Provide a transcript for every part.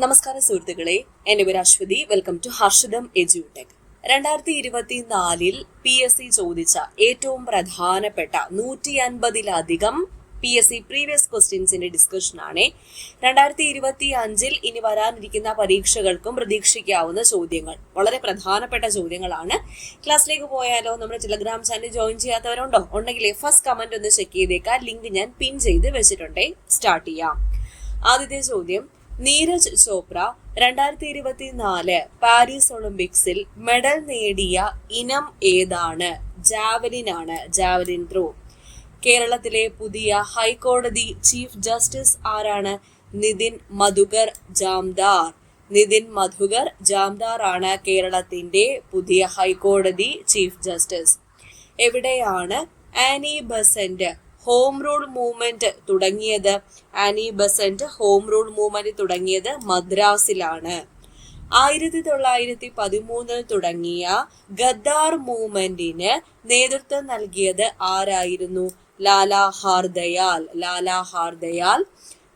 നമസ്കാരം സുഹൃത്തുക്കളെ, എന്റെ പേര് അശ്വതി. വെൽക്കം ടു ഹർഷിതം എജ്യൂടെക്. 2024 PSC ചോദിച്ച ഏറ്റവും പ്രധാനപ്പെട്ട 150ലധികം PSC പ്രീവിയസ് ക്വസ്റ്റ്യൻസിന്റെ ഡിസ്കഷൻ ആണ്. 2025 ഇനി വരാനിരിക്കുന്ന പരീക്ഷകൾക്കും പ്രതീക്ഷിക്കാവുന്ന ചോദ്യങ്ങൾ, വളരെ പ്രധാനപ്പെട്ട ചോദ്യങ്ങളാണ്. ക്ലാസ്സിലേക്ക് പോയാലോ? നമ്മുടെ ടെലഗ്രാം ചാനൽ ജോയിൻ ചെയ്യാത്തവരുണ്ടോ? ഉണ്ടെങ്കിൽ ഫസ്റ്റ് കമന്റ് ഒന്ന് ചെക്ക് ചെയ്തേക്കാം. ലിങ്ക് ഞാൻ പിൻ ചെയ്ത് വെച്ചിട്ടുണ്ടേ. സ്റ്റാർട്ട് ചെയ്യാം. ആദ്യത്തെ ചോദ്യം, നീരജ് ചോപ്ര 2024 പാരീസ് ഒളിമ്പിക്സിൽ മെഡൽ നേടിയ ഇനം ഏതാണ്? ജാവലിൻ ആണ്, ജാവലിൻ ത്രോ. കേരളത്തിലെ പുതിയ ഹൈക്കോടതി ചീഫ് ജസ്റ്റിസ് ആരാണ്? നിതിൻ മധുകർ ജാംദാർ. നിതിൻ മധുകർ ജാംദാർ ആണ് കേരളത്തിന്റെ പുതിയ ഹൈക്കോടതി ചീഫ് ജസ്റ്റിസ്. എവിടെയാണ് Annie Besant home rule movement തുടങ്ങിയത്? Annie Besant home rule movement തുടങ്ങിയത് മദ്രാസിലാണ്. 1913 തുടങ്ങിയ ഗദ്ദാർ മൂവ്മെന്റിന് നേതൃത്വം നൽകിയത് ആരായിരുന്നു? ലാലാ ഹാർദയാൽ. ലാലാ ഹാർദയാൽ.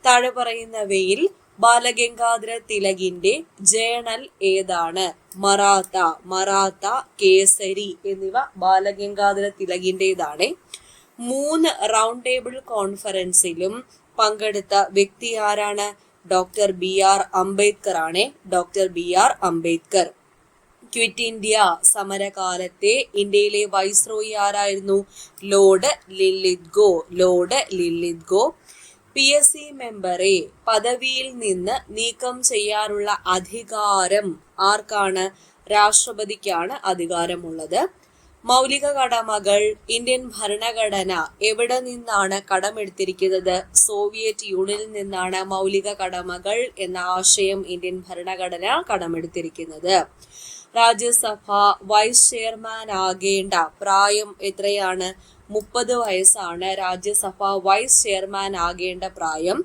താഴെ പറയുന്നവയിൽ ബാലഗംഗാധര തിലകിന്റെ ജേണൽ ഏതാണ്? മറാത്ത. മറാത്ത, കേസരി എന്നിവ ബാലഗംഗാധര തിലകിന്റേതാണ്. 3 റൗണ്ട് ടേബിൾ കോൺഫറൻസിലും പങ്കെടുത്ത വ്യക്തി ആരാണ്? ഡോക്ടർ BR അംബേദ്കർ ആണ്. Doctor BR Ambedkar. Quit India സമരകാലത്തെ ഇന്ത്യയിലെ വൈസ്രോയി ആരായിരുന്നു? Lord Linlithgow. Lord Linlithgow. PSC മെമ്പറെ പദവിയിൽ നിന്ന് നീക്കം ചെയ്യാനുള്ള അധികാരം ആർക്കാണ്? രാഷ്ട്രപതിക്കാണ് അധികാരമുള്ളത്. മൗലിക കടമകൾ ഇന്ത്യൻ ഭരണഘടന എവിടെ നിന്നാണ് കടമെടുത്തിരിക്കുന്നത്? സോവിയറ്റ് യൂണിയനിൽ നിന്നാണ് മൗലിക കടമകൾ എന്ന ആശയം ഇന്ത്യൻ ഭരണഘടന കടമെടുത്തിരിക്കുന്നത്. രാജ്യസഭ വൈസ് ചെയർമാൻ ആകേണ്ട പ്രായം എത്രയാണ്? 30 വയസ്സാണ് രാജ്യസഭ വൈസ് ചെയർമാൻ ആകേണ്ട പ്രായം.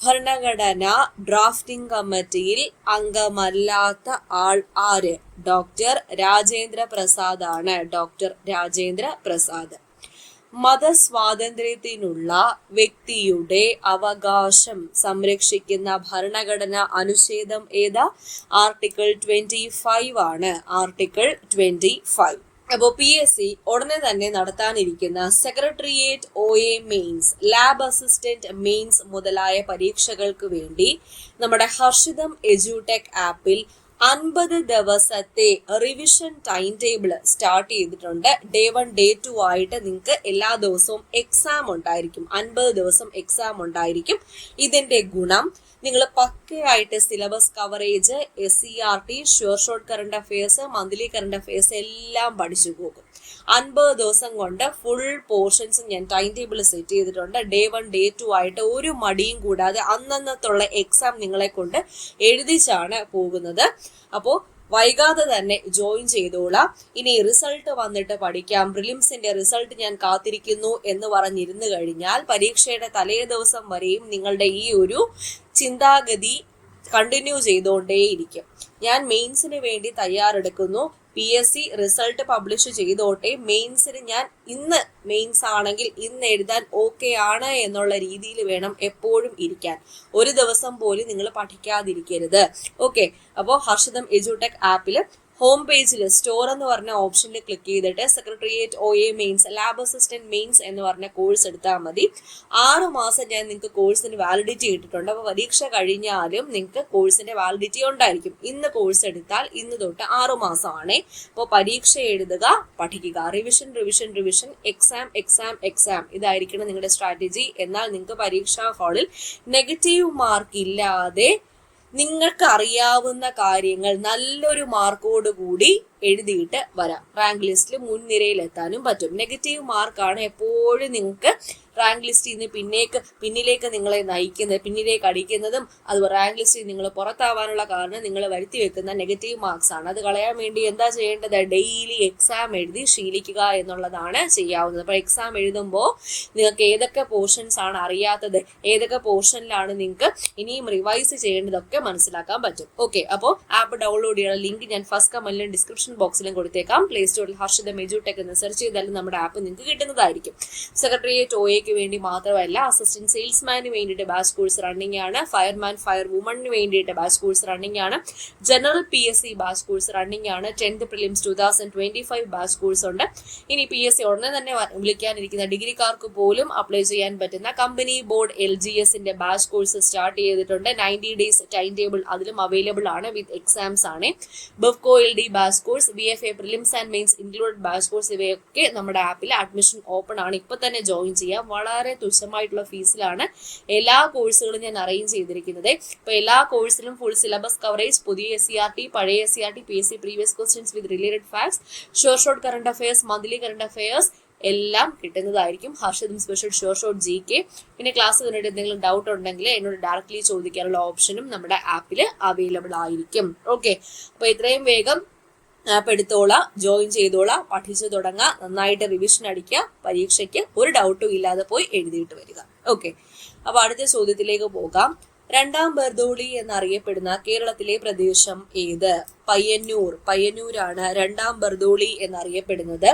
ഭരണഘടന ഡ്രാഫ്റ്റിംഗ് കമ്മിറ്റിയിൽ അംഗമല്ലാത്ത ആൾ ആര്? ഡോക്ടർ രാജേന്ദ്ര പ്രസാദ് ആണ്. ഡോക്ടർ രാജേന്ദ്ര പ്രസാദ്. മതസ്വാതന്ത്ര്യത്തിനുള്ള വ്യക്തിയുടെ അവകാശം സംരക്ഷിക്കുന്ന ഭരണഘടന അനുച്ഛേദം ഏതാ? ആർട്ടിക്കിൾ 25 ആണ്. ആർട്ടിക്കിൾ 25. അപ്പോൾ PSC ഉടനെ തന്നെ നടത്താനിരിക്കുന്ന secretariat OA mains, lab assistant mains മുതലായ പരീക്ഷകൾക്ക് വേണ്ടി നമ്മുടെ ഹർഷിതം എജ്യൂടെക് ആപ്പിൽ 50 ദിവസത്തെ റിവിഷൻ ടൈം ടേബിൾ സ്റ്റാർട്ട് ചെയ്തിട്ടുണ്ട്. ഡേ 1 ഡേ 2 ആയിട്ട് നിങ്ങൾക്ക് എല്ലാ ദിവസവും എക്സാം ഉണ്ടായിരിക്കും. 50 ദിവസം എക്സാം ഉണ്ടായിരിക്കും. ഇതിന്റെ ഗുണം, നിങ്ങൾ പക്കയായിട്ട് syllabus coverage, SCERT, sure short current affairs, monthly current affairs എല്ലാം പഠിച്ചു പോകും. 50 ദിവസം കൊണ്ട് ഫുൾ പോർഷൻസ് ഞാൻ ടൈം ടേബിൾ സെറ്റ് ചെയ്തിട്ടുണ്ട്. ഡേ 1 ഡേ 2 ആയിട്ട് ഒരു മടിയും കൂടാതെ അന്നന്നത്തുള്ള എക്സാം നിങ്ങളെ കൊണ്ട് എഴുതിച്ചാണ് പോകുന്നത്. അപ്പോൾ വൈകാതെ തന്നെ ജോയിൻ ചെയ്തോളാം. ഇനി റിസൾട്ട് വന്നിട്ട് പഠിക്കാം, പ്രിലിംസിന്റെ റിസൾട്ട് ഞാൻ കാത്തിരിക്കുന്നു എന്ന് പറഞ്ഞിരുന്നു കഴിഞ്ഞാൽ പരീക്ഷയുടെ തലേ ദിവസം വരെയും നിങ്ങളുടെ ഈ ഒരു ചിന്താഗതി കണ്ടിന്യൂ ചെയ്തുകൊണ്ടേയിരിക്കും. ഞാൻ മെയിൻസിന് വേണ്ടി തയ്യാറെടുക്കുന്നു, PSC റിസൾട്ട് പബ്ലിഷ് ചെയ്തോട്ടെ, മെയിൻസിന് ഞാൻ ഇന്ന് മെയിൻസ് ആണെങ്കിൽ ഇന്ന് എഴുതാൻ ഓക്കെ ആണ് എന്നുള്ള രീതിയിൽ വേണം എപ്പോഴും ഇരിക്കാൻ. ഒരു ദിവസം പോലും നിങ്ങൾ പഠിക്കാതിരിക്കരുത്. ഓക്കെ. അപ്പോൾ ഹർഷിതം എജ്യൂടെക് ആപ്പിൽ ഹോം പേജിൽ സ്റ്റോർ എന്ന് പറഞ്ഞ ഓപ്ഷനിൽ ക്ലിക്ക് ചെയ്തിട്ട് secretariat OA mains, lab assistant mains എന്ന് പറഞ്ഞ കോഴ്സ് എടുത്താൽ മതി. 6 മാസം ഞാൻ നിങ്ങൾക്ക് കോഴ്സിന് വാലിഡിറ്റി ഇട്ടിട്ടുണ്ട്. അപ്പോൾ പരീക്ഷ കഴിഞ്ഞാലും നിങ്ങൾക്ക് കോഴ്സിന്റെ വാലിഡിറ്റി ഉണ്ടായിരിക്കും. ഇന്ന് കോഴ്സ് എടുത്താൽ ഇന്ന് തൊട്ട് 6 മാസമാണ്. അപ്പോൾ പരീക്ഷ എഴുതുക, പഠിക്കുക, revision revision revision, exam exam exam, ഇതായിരിക്കണം നിങ്ങളുടെ സ്ട്രാറ്റജി. എന്നാൽ നിങ്ങൾക്ക് പരീക്ഷാ ഹാളിൽ നെഗറ്റീവ് മാർക്ക് ഇല്ലാതെ നിങ്ങൾക്ക് അറിയാവുന്ന കാര്യങ്ങൾ നല്ലൊരു മാർക്കോട് കൂടി എഴുതിയിട്ട് വരാം. റാങ്ക് ലിസ്റ്റിൽ മുൻനിരയിൽ എത്താനും പറ്റും. നെഗറ്റീവ് മാർക്കാണ് എപ്പോഴും നിങ്ങൾക്ക് റാങ്ക് ലിസ്റ്റിൽ നിന്ന് പിന്നിലേക്ക് നിങ്ങളെ നയിക്കുന്നത്, പിന്നിലേക്ക് അടിക്കുന്നതും. അത് റാങ്ക് ലിസ്റ്റിൽ നിങ്ങൾ പുറത്താവാനുള്ള കാരണം നിങ്ങൾ വരുത്തി വെക്കുന്ന നെഗറ്റീവ് മാർക്സ് ആണ്. അത് കളയാൻ വേണ്ടി എന്താ ചെയ്യേണ്ടത്? ഡെയിലി എക്സാം എഴുതി ശീലിക്കുക എന്നുള്ളതാണ് ചെയ്യാവുന്നത്. അപ്പോൾ എക്സാം എഴുതുമ്പോൾ നിങ്ങൾക്ക് ഏതൊക്കെ പോർഷൻസ് ആണ് അറിയാത്തത്, ഏതൊക്കെ പോർഷനിലാണ് നിങ്ങൾക്ക് ഇനിയും റിവൈസ് ചെയ്യേണ്ടതൊക്കെ മനസ്സിലാക്കാൻ പറ്റും. ഓക്കെ. അപ്പോൾ ആപ്പ് ഡൗൺലോഡ് ചെയ്യാനുള്ള ലിങ്ക് ഞാൻ ഫസ്റ്റ് കമന്റിലും ഡിസ്ക്രിപ്ഷൻ ബോക്സിലും കൊടുത്തേക്കാം. പ്ലേ സ്റ്റോറിൽ ഹർഷിതം എജ്യൂടെക് എന്ന് സെർച്ച് ചെയ്താലും നമ്മുടെ ആപ്പ് നിങ്ങൾക്ക് കിട്ടുന്നതായിരിക്കും. സെക്രട്ടേറിയറ്റ് OA തൊഴിലാളിക്ക് വേണ്ടി മാത്രമല്ല, അസിസ്റ്റന്റ് സെയിൽസ്മാന് വേണ്ടിയിട്ട് ബാച്ച് കോഴ്സ് റണ്ണിംഗ് ആണ്, ഫയർമാൻ ഫയർ വുമണിന് വേണ്ടിയിട്ട് ബാച്ച് കോഴ്സ് റണ്ണിംഗ് ആണ്, general PSC batch course running ആണ്, 10th പ്രിലിംസ് 2025 ബാച്ച് കോഴ്സ് ഉണ്ട്. ഇനി PSC ഉടനെ തന്നെ വിളിക്കാനിരിക്കുന്ന ഡിഗ്രിക്കാർക്ക് പോലും അപ്ലൈ ചെയ്യാൻ പറ്റുന്ന കമ്പനി ബോർഡ് LGSന്റെ ബാച്ച് കോഴ്സ് സ്റ്റാർട്ട് ചെയ്തിട്ടുണ്ട്. 90 days ടൈം ടേബിൾ അതിലും അവൈലബിൾ ആണ്, വിത്ത് എക്സാംസ് ആണ്. Bevco LD batch course, BFA prelims and mains included batch course, ഇവയൊക്കെ നമ്മുടെ ആപ്പിൽ അഡ്മിഷൻ ഓപ്പൺ ആണ്. ഇപ്പൊ തന്നെ ജോയിൻ ചെയ്യാം. വളരെ തുച്ഛമായിട്ടുള്ള ഫീസിലാണ് എല്ലാ കോഴ്സുകളും ഞാൻ അറേഞ്ച് ചെയ്തിരിക്കുന്നത്. ഇപ്പൊ എല്ലാ കോഴ്സിലും ഫുൾ സിലബസ് കവറേജ്, പുതിയ SCRT, പഴയ SCRT, PSC previous questions with related facts, short current affairs, monthly current affairs എല്ലാം കിട്ടുന്നതായിരിക്കും. ഹർഷദും സ്പെഷ്യൽ ഷോർട്ട് GK. പിന്നെ ക്ലാസ് കണ്ടിട്ട് എന്തെങ്കിലും ഡൗട്ട് ഉണ്ടെങ്കിൽ എന്നോട് ഡയറക്ട്ലി ചോദിക്കാനുള്ള ഓപ്ഷനും നമ്മുടെ ആപ്പിൽ അവൈലബിൾ ആയിരിക്കും. ഓക്കെ, അപ്പൊ ഇത്രയും വേഗം ആപ്പ് എടുത്തോളാം, ജോയിൻ ചെയ്തോളാം, പഠിച്ചു തുടങ്ങാം, നന്നായിട്ട് റിവിഷൻ അടിക്കുക, പരീക്ഷയ്ക്ക് ഒരു ഡൗട്ടും ഇല്ലാതെ പോയി എഴുതിയിട്ട് വരിക. ഓക്കെ, അപ്പൊ അടുത്ത ചോദ്യത്തിലേക്ക് പോകാം. രണ്ടാം ബർദോളി എന്നറിയപ്പെടുന്ന കേരളത്തിലെ പ്രദേശം ഏത്? പയ്യന്നൂരാണ് രണ്ടാം ബർദോളി എന്നറിയപ്പെടുന്നത്.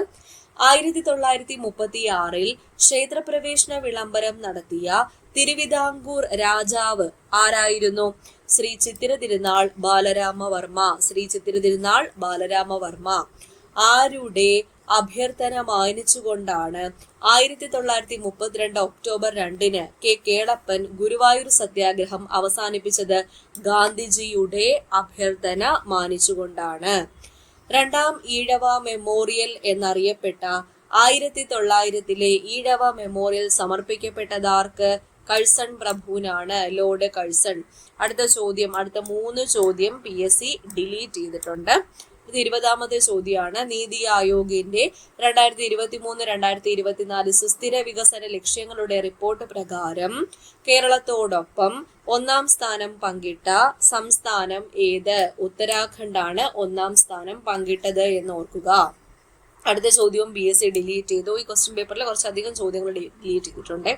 1936 ക്ഷേത്രപ്രവേശന വിളംബരം നടത്തിയ തിരുവിതാംകൂർ രാജാവ് ആരായിരുന്നു? ശ്രീ ചിത്തിര തിരുനാൾ ബാലരാമവർമ്മ. ആരുടെ അഭ്യർത്ഥന മാനിച്ചുകൊണ്ടാണ് 1932 ഒക്ടോബർ 2 കേളപ്പൻ ഗുരുവായൂർ സത്യാഗ്രഹം അവസാനിപ്പിച്ചത്? ഗാന്ധിജിയുടെ അഭ്യർത്ഥന മാനിച്ചുകൊണ്ടാണ്. രണ്ടാം ഈഴവ മെമ്മോറിയൽ എന്നറിയപ്പെട്ട 1900 ഈഴവ മെമ്മോറിയൽ സമർപ്പിക്കപ്പെട്ടതാർക്ക്? കഴ്സൺ പ്രഭുവിനാണ്, ലോർഡ് കഴ്സൺ. അടുത്ത 3 ചോദ്യം PSC ഡിലീറ്റ് ചെയ്തിട്ടുണ്ട്. ഇത് 20ാമത്തെ ചോദ്യമാണ്. നീതി ആയോഗിന്റെ 2023-2024 സുസ്ഥിര വികസന ലക്ഷ്യങ്ങളുടെ റിപ്പോർട്ട് പ്രകാരം കേരളത്തോടൊപ്പം 1ാം സ്ഥാനം പങ്കിട്ട സംസ്ഥാനം ഏത്? ഉത്തരാഖണ്ഡാണ് 1ാം സ്ഥാനം പങ്കിട്ടത് എന്ന് ഓർക്കുക. അടുത്ത ചോദ്യവും PSC ഡിലീറ്റ് ചെയ്തു. ഈ ക്വസ്റ്റ്യൻ പേപ്പറിൽ കുറച്ചധികം ചോദ്യങ്ങൾ ഡിലീറ്റ് ചെയ്തിട്ടുണ്ട്.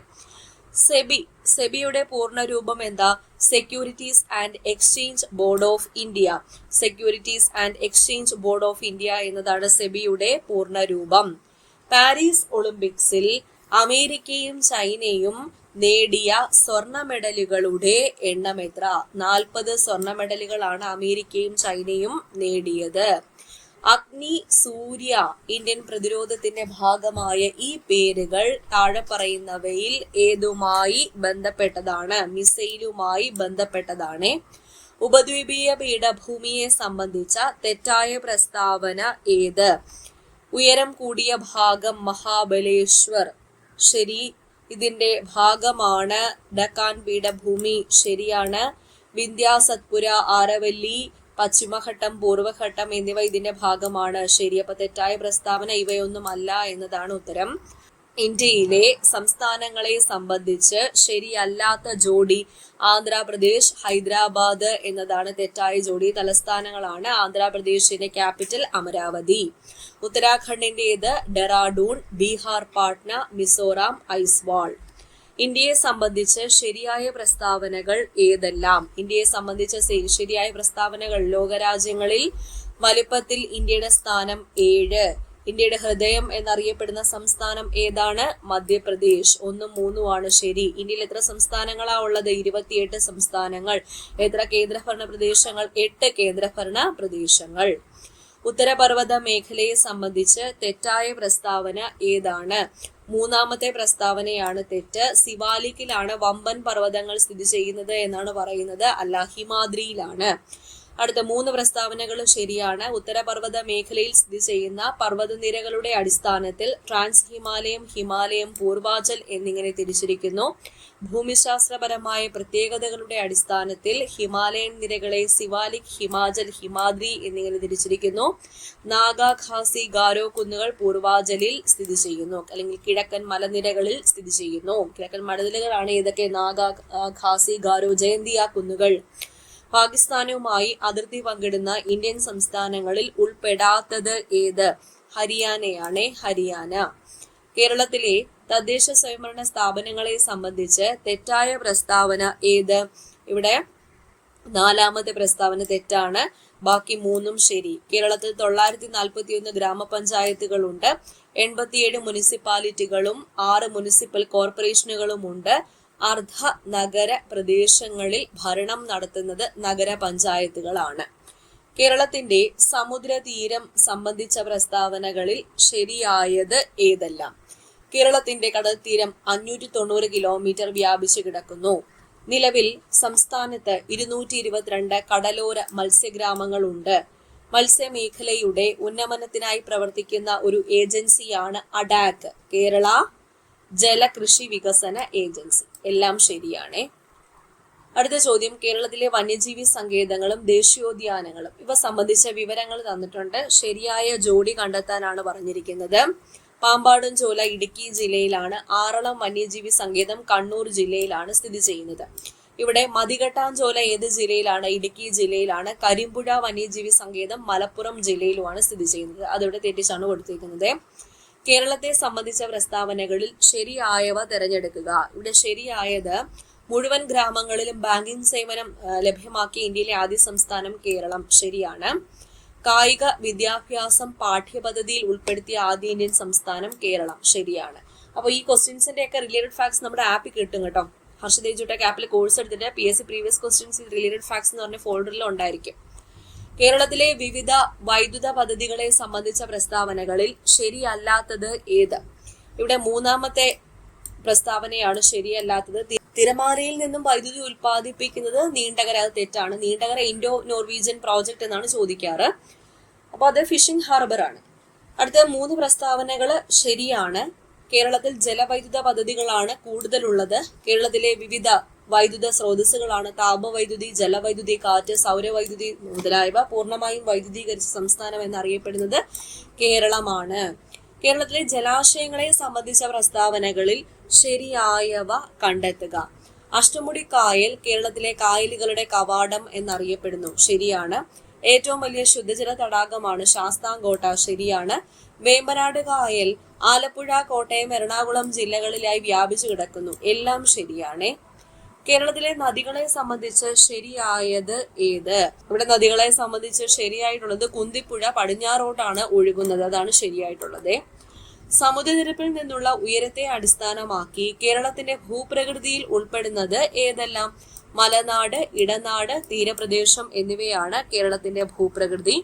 സെബിയുടെ പൂർണ്ണ രൂപം എന്താ? Securities and exchange board of India. Securities and exchange board of India എന്നതാണ് സെബിയുടെ പൂർണ്ണ രൂപം. പാരീസ് ഒളിമ്പിക്സിൽ അമേരിക്കയും ചൈനയും നേടിയ സ്വർണ്ണ മെഡലുകളുടെ എണ്ണം എത്ര? 40 സ്വർണ്ണ മെഡലുകളാണ് അമേരിക്കയും ചൈനയും നേടിയത്. അഗ്നി, സൂര്യ, ഇന്ത്യൻ പ്രതിരോധത്തിന്റെ ഭാഗമായ ഈ പേരുകൾ താഴെ പറയുന്നവയിൽ ഏതുമായി ബന്ധപ്പെട്ടതാണ്? മിസൈലുമായി ബന്ധപ്പെട്ടതാണ്. ഉപദ്വീപീയ പീഠഭൂമിയെ സംബന്ധിച്ച തെറ്റായ പ്രസ്താവന ഏത്? ഉയരം കൂടിയ ഭാഗം മഹാബലേശ്വർ. ശരി, ഇതിന്റെ ഭാഗമാണ് ഡക്കാൻ പീഠഭൂമി. ശരിയാണ്. വിന്ധ്യ, സത്പുര, ആരവല്ലി, പശ്ചിമഘട്ടം, പൂർവ്വഘട്ടം എന്നിവ ഇതിന്റെ ഭാഗമാണ്. ശരി. അപ്പൊ തെറ്റായ പ്രസ്താവന ഇവയൊന്നും അല്ല എന്നതാണ് ഉത്തരം. ഇന്ത്യയിലെ സംസ്ഥാനങ്ങളെ സംബന്ധിച്ച് ശരിയല്ലാത്ത ജോഡി ആന്ധ്രാപ്രദേശ്, ഹൈദരാബാദ് എന്നതാണ് തെറ്റായ ജോഡി. തലസ്ഥാനങ്ങളാണ്. ആന്ധ്രാപ്രദേശിന്റെ ക്യാപിറ്റൽ അമരാവതി. ഉത്തരാഖണ്ഡിന്റേത് ഡെറാഡൂൺ, ബീഹാർ പാട്ന, മിസോറാം ഐസ്വാൾ. ഇന്ത്യയെ സംബന്ധിച്ച് ശരിയായ പ്രസ്താവനകൾ ഏതെല്ലാം? ഇന്ത്യയെ സംബന്ധിച്ച ശരിയായ പ്രസ്താവനകൾ: ലോകരാജ്യങ്ങളിൽ വലിപ്പത്തിൽ ഇന്ത്യയുടെ സ്ഥാനം 7. ഇന്ത്യയുടെ ഹൃദയം എന്നറിയപ്പെടുന്ന സംസ്ഥാനം ഏതാണ്? മധ്യപ്രദേശ്. 1, 3 ആണ് ശരി. ഇന്ത്യയിൽ എത്ര സംസ്ഥാനങ്ങളാ ഉള്ളത്? 28 സംസ്ഥാനങ്ങൾ. എത്ര കേന്ദ്രഭരണ പ്രദേശങ്ങൾ? 8 കേന്ദ്രഭരണ പ്രദേശങ്ങൾ. ഉത്തരപർവ്വത മേഖലയെ സംബന്ധിച്ച് തെറ്റായ പ്രസ്താവന ഏതാണ്? 3ാമത്തെ പ്രസ്താവനയാണ് തെറ്റ്. സിവാലിക്കിലാണ് വമ്പൻ പർവ്വതങ്ങൾ സ്ഥിതി ചെയ്യുന്നത് എന്നാണ് പറയുന്നത്. അല്ല, ഹിമാദ്രിയിലാണ്. അടുത്ത 3 പ്രസ്താവനകളും ശരിയാണ്. ഉത്തരപർവ്വത മേഖലയിൽ സ്ഥിതി ചെയ്യുന്ന പർവ്വതനിരകളുടെ അടിസ്ഥാനത്തിൽ ട്രാൻസ് ഹിമാലയം, ഹിമാലയം, പൂർവാചൽ എന്നിങ്ങനെ തിരിച്ചിരിക്കുന്നു. ഭൂമിശാസ്ത്രപരമായ പ്രത്യേകതകളുടെ അടിസ്ഥാനത്തിൽ ഹിമാലയൻ നിരകളെ സിവാലിക്, ഹിമാചൽ, ഹിമാദ്രി എന്നിങ്ങനെ തിരിച്ചിരിക്കുന്നു. നാഗ, ഖാസി, ഗാരോ കുന്നുകൾ പൂർവാചലിൽ സ്ഥിതി ചെയ്യുന്നു, അല്ലെങ്കിൽ കിഴക്കൻ മലനിരകളിൽ സ്ഥിതി ചെയ്യുന്നു. കിഴക്കൻ മലനിരകളാണ് ഏതൊക്കെ? നാഗ, ഖാസി, ഗാരോ, ജയന്തിയ കുന്നുകൾ. പാകിസ്ഥാനുമായി അതിർത്തി പങ്കിടുന്ന ഇന്ത്യൻ സംസ്ഥാനങ്ങളിൽ ഉൾപ്പെടാത്തത് ഏത്? ഹരിയാനയാണ്. ഹരിയാന. കേരളത്തിലെ തദ്ദേശ സ്വയംഭരണ സ്ഥാപനങ്ങളെ സംബന്ധിച്ച് തെറ്റായ പ്രസ്താവന ഏത്? ഇവിടെ നാലാമത്തെ പ്രസ്താവന തെറ്റാണ്. ബാക്കി മൂന്നും ശരി. കേരളത്തിൽ 941 ഗ്രാമപഞ്ചായത്തുകളുണ്ട്, 87 മുനിസിപ്പാലിറ്റികളും 6 മുനിസിപ്പൽ കോർപ്പറേഷനുകളും ഉണ്ട്. അർദ്ധ നഗര പ്രദേശങ്ങളിൽ ഭരണം നടത്തുന്നത് നഗരപഞ്ചായത്തുകളാണ്. കേരളത്തിന്റെ സമുദ്രതീരം സംബന്ധിച്ച പ്രസ്താവനകളിൽ ശരിയായത് ഏതെല്ലാം? കേരളത്തിന്റെ കടൽത്തീരം 590 കിലോമീറ്റർ വ്യാപിച്ചു കിടക്കുന്നു. നിലവിൽ സംസ്ഥാനത്ത് 222 കടലോര മത്സ്യഗ്രാമങ്ങളുണ്ട്. മത്സ്യമേഖലയുടെ ഉന്നമനത്തിനായി പ്രവർത്തിക്കുന്ന ഒരു ഏജൻസിയാണ് അഡാക്ക്, കേരള ജലകൃഷി വികസന ഏജൻസി. എല്ലാം ശരിയാണേ. അടുത്ത ചോദ്യം, കേരളത്തിലെ വന്യജീവി സങ്കേതങ്ങളും ദേശീയോദ്യാനങ്ങളും ഇവ സംബന്ധിച്ച വിവരങ്ങൾ തന്നിട്ടുണ്ട്. ശരിയായ ജോഡി കണ്ടെത്താനാണ് പറഞ്ഞിരിക്കുന്നത്. പാമ്പാടുംചോല ഇടുക്കി ജില്ലയിലാണ്. ആറളം വന്യജീവി സങ്കേതം കണ്ണൂർ ജില്ലയിലാണ് സ്ഥിതി ചെയ്യുന്നത്. ഇവിടെ മതികെട്ടാഞ്ചോല ഏത് ജില്ലയിലാണ്? ഇടുക്കി ജില്ലയിലാണ്. കരിമ്പുഴ വന്യജീവി സങ്കേതം മലപ്പുറം ജില്ലയിലുമാണ് സ്ഥിതി ചെയ്യുന്നത്. അതിവിടെ തെറ്റിച്ചാണ് കൊടുത്തിരിക്കുന്നത്. കേരളത്തെ സംബന്ധിച്ച പ്രസ്താവനകളിൽ ശരിയായവ തിരഞ്ഞെടുക്കുക. ഇവിടെ ശരിയായത്, മുഴുവൻ ഗ്രാമങ്ങളിലും ബാങ്കിംഗ് സേവനം ലഭ്യമാക്കിയ ഇന്ത്യയിലെ ആദ്യ സംസ്ഥാനം കേരളം. ശരിയാണ്. കായിക വിദ്യാഭ്യാസം പാഠ്യപദ്ധതിയിൽ ഉൾപ്പെടുത്തിയ ആദ്യ ഇന്ത്യൻ സംസ്ഥാനം കേരളം. ശരിയാണ്. അപ്പോൾ ഈ ക്വസ്റ്റ്യൻസിന്റെ ഒക്കെ റിലേറ്റഡ് ഫാക്ട്സ് നമ്മുടെ ആപ്പിൽ കിട്ടും കേട്ടോ. ഹർഷദ് എജ്യൂടെക് ആപ്പിൽ കോഴ്സ് എടുത്തിട്ട് PSC previous questions related facts എന്ന് പറഞ്ഞ ഫോൾഡറിൽ ഉണ്ടായിരിക്കും. കേരളത്തിലെ വിവിധ വൈദ്യുത പദ്ധതികളെ സംബന്ധിച്ച പ്രസ്താവനകളിൽ ശരിയല്ലാത്തത് ഏത്? ഇവിടെ മൂന്നാമത്തെ പ്രസ്താവനയാണ് ശരിയല്ലാത്തത്. തിരമാലയിൽ നിന്നും വൈദ്യുതി ഉൽപ്പാദിപ്പിക്കുന്നത് നീണ്ടകര. അത് തെറ്റാണ്. നീണ്ടകര ഇൻഡോ നോർവീജിയൻ പ്രോജക്ട് എന്നാണ് ചോദിക്കാറ്. അപ്പോൾ അത് ഫിഷിംഗ് ഹാർബർ ആണ്. അടുത്ത 3 പ്രസ്താവനകൾ ശരിയാണ്. കേരളത്തിൽ ജലവൈദ്യുത പദ്ധതികളാണ് കൂടുതലുള്ളത്. കേരളത്തിലെ വിവിധ വൈദ്യുത സ്രോതസ്സുകളാണ് താപവൈദ്യുതി, ജലവൈദ്യുതി, കാറ്റ്, സൗരവൈദ്യുതി മുതലായവ. പൂർണ്ണമായും വൈദ്യുതീകരിച്ച സംസ്ഥാനം എന്നറിയപ്പെടുന്നത് കേരളമാണ്. കേരളത്തിലെ ജലാശയങ്ങളെ സംബന്ധിച്ച പ്രസ്താവനകളിൽ ശരിയായവ കണ്ടെത്തുക. അഷ്ടമുടി കായൽ കേരളത്തിലെ കായലുകളുടെ കവാടം എന്നറിയപ്പെടുന്നു. ശരിയാണ്. ഏറ്റവും വലിയ ശുദ്ധജല തടാകമാണ് ശാസ്താംകോട്ട. ശരിയാണ്. വേമ്പനാട് കായൽ ആലപ്പുഴ, കോട്ടയം, എറണാകുളം ജില്ലകളിലായി വ്യാപിച്ചു കിടക്കുന്നു. എല്ലാം ശരിയാണ്. കേരളത്തിലെ നദികളെ സംബന്ധിച്ച് ശരിയായത് ഏത്? ഇവിടെ നദികളെ സംബന്ധിച്ച് ശരിയായിട്ടുള്ളത് കുന്തിപ്പുഴ പടിഞ്ഞാറോട്ടാണ് ഒഴുകുന്നത്. അതാണ് ശരിയായിട്ടുള്ളത്. സമുദ്രനിരപ്പിൽ നിന്നുള്ള ഉയരത്തെ അടിസ്ഥാനമാക്കി കേരളത്തിന്റെ ഭൂപ്രകൃതിയിൽ ഉൾപ്പെടുന്നത് ഏതെല്ലാം? മലനാട്, ഇടനാട്, തീരപ്രദേശം എന്നിവയാണ് കേരളത്തിന്റെ ഭൂപ്രകൃതി.